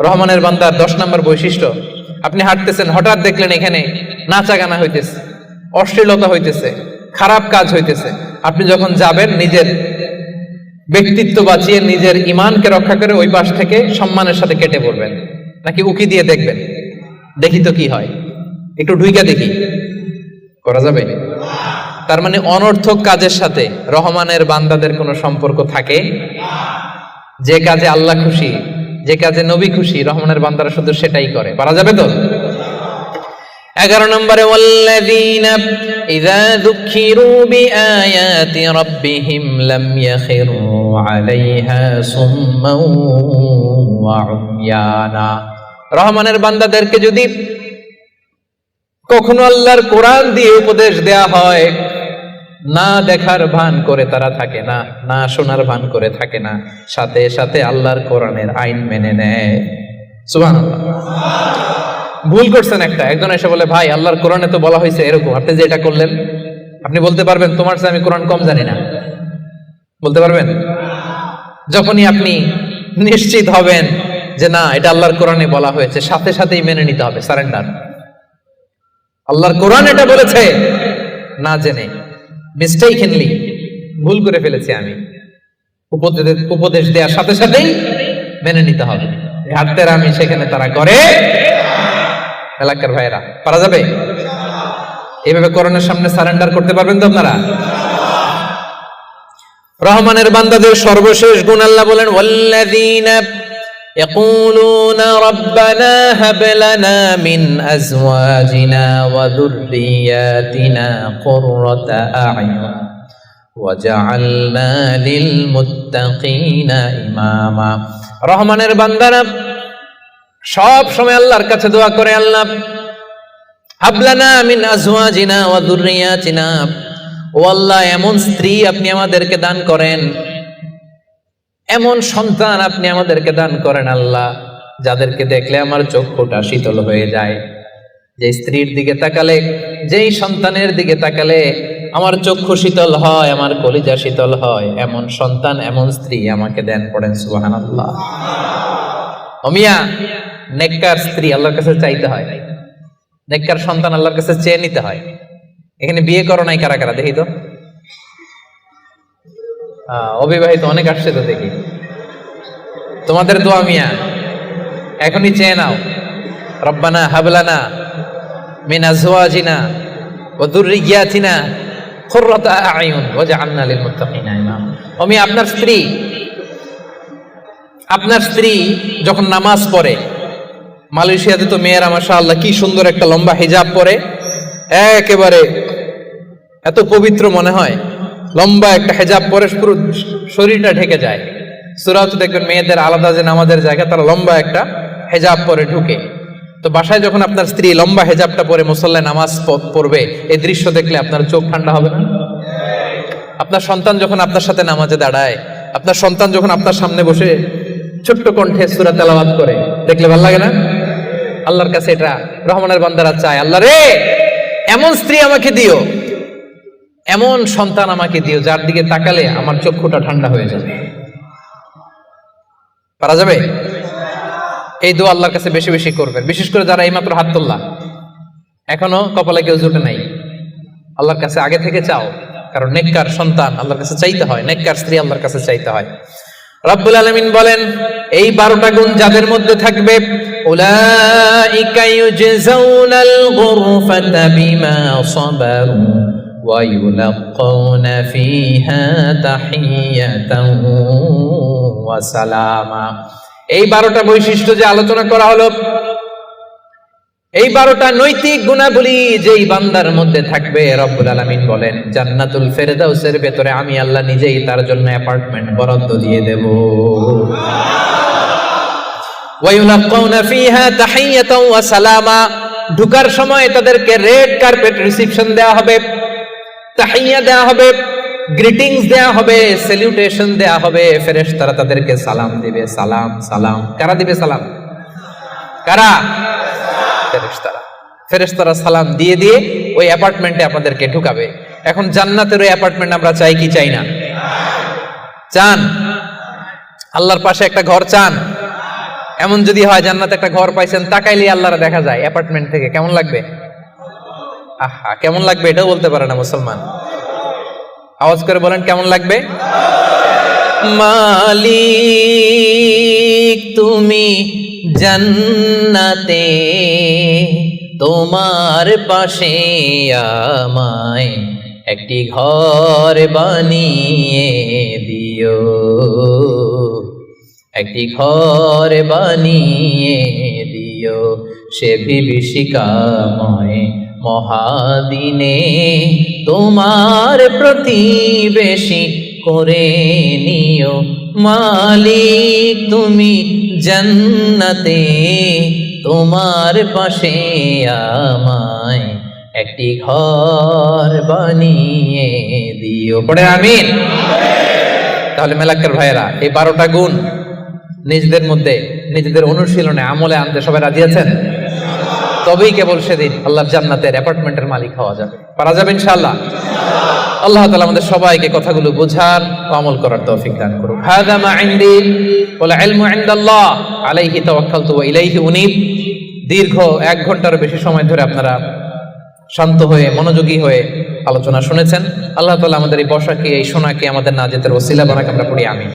রহমানের বান্দার 10 নম্বর বৈশিষ্ট্য, আপনি হাঁটতেছেন, হঠাৎ দেখলেন এখানে নাচা গানা হইতেছে, অশ্লীলতা হইতেছে, খারাপ কাজ হইতেছে, আপনি যখন যাবেন নিজের ব্যক্তিত্ব বাঁচিয়ে, নিজের ঈমানকে রক্ষা করে ওই পাশ থেকে সম্মানের সাথে কেটে পড়বেন, নাকি উকি দিয়ে দেখবেন দেখি তো কি হয়, একটু ঢুইকা দেখি, করা যাবে? তার মানে অনর্থক কাজের সাথে রহমানের বান্দাদের কোনো সম্পর্ক থাকে? যে কাজে আল্লাহ খুশি, যে কাজে নবী খুশি, রহমানের বান্দারা শুধু সেটাই করে। পারা যাবে তো? 11 নম্বরে, ওয়াল্লাযীনা ইযা যুকিরু বিআয়াতি রাব্বিহিম লাম ইয়াখিরু আলাইহা সুম্মান ওয়া উময়ানা। রহমানের বান্দাদেরকে যদি কখনো আল্লাহর কোরআন দিয়ে উপদেশ দেয়া হয়, না দেখার ভান করে তারা থাকে না, না শোনার ভান করে থাকে না, সাথে সাথে আল্লাহর কোরআনের আইন মেনে নেয়। সুবহানাল্লাহ। ভুল করছেন একটা, একজন এসে বলে, ভাই আল্লাহর কোরআনে তো বলা হয়েছে এরকম, আপনি যে এটা করলেন, আপনি বলতে পারবেন তোমার চেয়ে আমি কোরআন কম জানি না? বলতে পারবেন? যখনই আপনি নিশ্চিত হবেন যে না এটা আল্লাহর কোরআনে বলা হয়েছে, সাথে সাথেই মেনে নিতে হবে, সারেন্ডার। আল্লাহর কোরআন এটা বলেছে, না জেনে মিস্টেকলি ভুল করে ফেলেছি আমি, উপদেশ দেওয়ার সাথে সাথেই মেনে নিতে হবে। ঘাটতের আমি সেখানে তারা করে। এলাকার ভাইয়েরা, পারা যাবে? এইভাবে কোরআনের সামনে সারেন্ডার করতে পারবেন তো আপনারা? রহমানের বান্দাদের সর্বশেষ গুণ আল্লাহ বলেন, ওয়াল্লাযীনা ইয়াকুলুনা রাব্বানা হাব লানা মিন আজওয়াজিনা ওয়া যুররিয়াতিনা কুররাতা আ'য়ুন ওয়াজআলনা লিল মুত্তাকিনা ইমামা। রহমানের বান্দারা সব সময় আল্লাহর কাছে দোয়া করে, আল্লাহ হাব লানা মিন আজওয়াজিনা ওয়া যুররিয়াতিনা, ও আল্লাহ, এমন স্ত্রী আপনি আমাদেরকে দান করেন, এমন সন্তান আপনি আমাদেরকে দান করেন আল্লাহ, যাদেরকে দেখলে আমার চক্ষুটা শীতল হয়ে যায়। যে স্ত্রীর দিকে তাকালে, যেই সন্তানের দিকে তাকালে আমার চক্ষু শীতল হয়, আমার কলিজা শীতল হয়, এমন সন্তান, এমন স্ত্রী আমাকে দেন। পড়েন সুবহানাল্লাহ। ও মিয়া, নেককার স্ত্রী আল্লাহর কাছে চাইতে হয়, নেককার সন্তান আল্লাহর কাছে চেয়ে নিতে হয়। এখানে বিয়ে করো নাই কারা কারা দেখি তো? অবিবাহিত অনেক আসছে তো দেখি। তোমাদের দোয়া মিয়া, এখনই চেয়ে নাও। রব্বানা হাবলানা মিন আজওয়াজিনা ওয়া যুররিয়াতিনা কুররাতা আ'য়ুন ওয়াজআলনা লিল মুত্তাকিনা ইমামা। ও মিয়া, আপনার স্ত্রী যখন নামাজ পড়ে, মালয়েশিয়াতে তো মেয়েরা মাশাআল্লাহ কি সুন্দর একটা লম্বা হিজাব পরে, একেবারে এত পবিত্র মনে হয়। লম্বা একটা হিজাব পরে পুরো শরীরটা ঢেকে যায়। সূরাতে দেখবেন মেয়েদের আলাদা যে নামাজের জায়গা, তারা লম্বা একটা হিজাব পরে ঢুকে। তো বাসায় যখন আপনার স্ত্রী লম্বা হিজাবটা পরে মুসল্লায় নামাজ পড়বে, এই দৃশ্য দেখলে আপনার চোখ ঠান্ডা হবে না? আপনার সন্তান যখন আপনার সাথে নামাজে দাঁড়ায়, আপনার সন্তান যখন আপনার সামনে বসে ছোট্ট কণ্ঠে সূরা তেলাওয়াত করে, দেখলে ভালো লাগে না? আল্লাহর কাছে এটা রহমানের বান্দারা চায়, আল্লাহ রে এমন স্ত্রী আমাকে দিও, এমন সন্তান আমাকে দিও, যার দিকে তাকালে আমার চক্ষুটা ঠান্ডা হয়ে যাবে। পারা যাবে? এই দোয়া আল্লাহর কাছে বেশি বেশি করবেন, বিশেষ করে যারা এইমাত্র হাত তুললা, এখনো কপালে কেউ জুটে নাই, আল্লাহর কাছে আগে থেকে চাও। কারণ নেককার সন্তান আল্লাহর কাছে চাইতে হয়, নেককার স্ত্রী আল্লাহর কাছে চাইতে হয়। রব্বুল আলামিন বলেন, এই 12টা গুণ যাদের মধ্যে থাকবে, উলাইকা ইউজজাউনাল গুরফাতা বিমা সাবারু ওয়া ইউলাক্কাউনা ফিহা তাহিয়াতান ওয়া সালামা। এই 12টা বৈশিষ্ট্য যে আলোচনা করা হলো, এই 12টা নৈতিক গুণাবলী যেই বান্দার মধ্যে থাকবে, রব্বুল আলামিন বলেন জান্নাতুল ফেরদাউসের ভেতরে আমি আল্লাহ নিজেই তার জন্য অ্যাপার্টমেন্ট বরাদ্দ দিয়ে দেব। ওয়া ইউলাক্কাউনা ফিহা তাহিয়াতান ওয়া সালামা। ঢোকার সময় তাদেরকে রেড কার্পেট রিসিপশন দেওয়া হবে, তাহিয়া দেওয়া হবে, গ্রিটিংস দেয়া হবে, স্যালুটেশন দেয়া হবে। ফেরেশতারা তাদেরকে সালাম দিবে। সালাম সালাম কারা দিবে? সালাম কারা? ফেরেশতারা। ফেরেশতারা সালাম দিয়ে দিয়ে ওই অ্যাপার্টমেন্টে আপনাদেরকে ঢুকাবে। এখন জান্নাতের ওই অ্যাপার্টমেন্ট আমরা চাই কি চাই না? চান? আল্লাহর পাশে একটা ঘর চান? এমন যদি হয় জান্নাতে একটা ঘর পাইছেন, তাকাইলে আল্লাহরা দেখা যায় অ্যাপার্টমেন্ট থেকে, কেমন লাগবে? আহা, কেমন লাগবে এটাও বলতে পারে না মুসলমান। আওয়াজ করে বলেন কেমন লাগবে? মালিক তুমি জান্নাতে, তোমার পাশে আমায় একটি ঘর বানিয়ে দিও, একটি ঘর বানিয়ে দিও, সে বিভীষিকাময় মহাদিনে তোমার প্রতিবেশী করে নিও। মালিক তুমি জান্নাতে, তোমার পাশে আমায় একটি ঘর বানিয়ে দিও। পড়ে আমিন। তাহলে মেলাক্কার ভাইয়েরা, এই 12টা গুণ নিজেদের মধ্যে, নিজেদের অনুশীলনে, আমলে আনতে সবাই রাজি আছেন? তবেই কেবল সেদিন আল্লাহর জান্নাতের অ্যাপার্টমেন্টের মালিক হওয়া যাবে। পারা যাবে ইনশাআল্লাহ। আল্লাহ তাআলা আমাদের সবাইকে কথাগুলো বোঝার ও আমল করার তৌফিক দান করুন। হাযা মা ইনদি ওয়াল ইলমু ইনদাল্লাহ আলাইহি তাওয়াক্কালতু ওয়া ইলাইহি উনীব। দীর্ঘ 1 ঘন্টার বেশি সময় ধরে আপনারা শান্ত হয়ে, মনোযোগী হয়ে আলোচনা শুনেছেন। আল্লাহ তাআলা আমাদের এই বসাকে, এই শোনাকে আমাদের নাজাতের ওসিলা বানাক। আমরা পড়ি আমিন।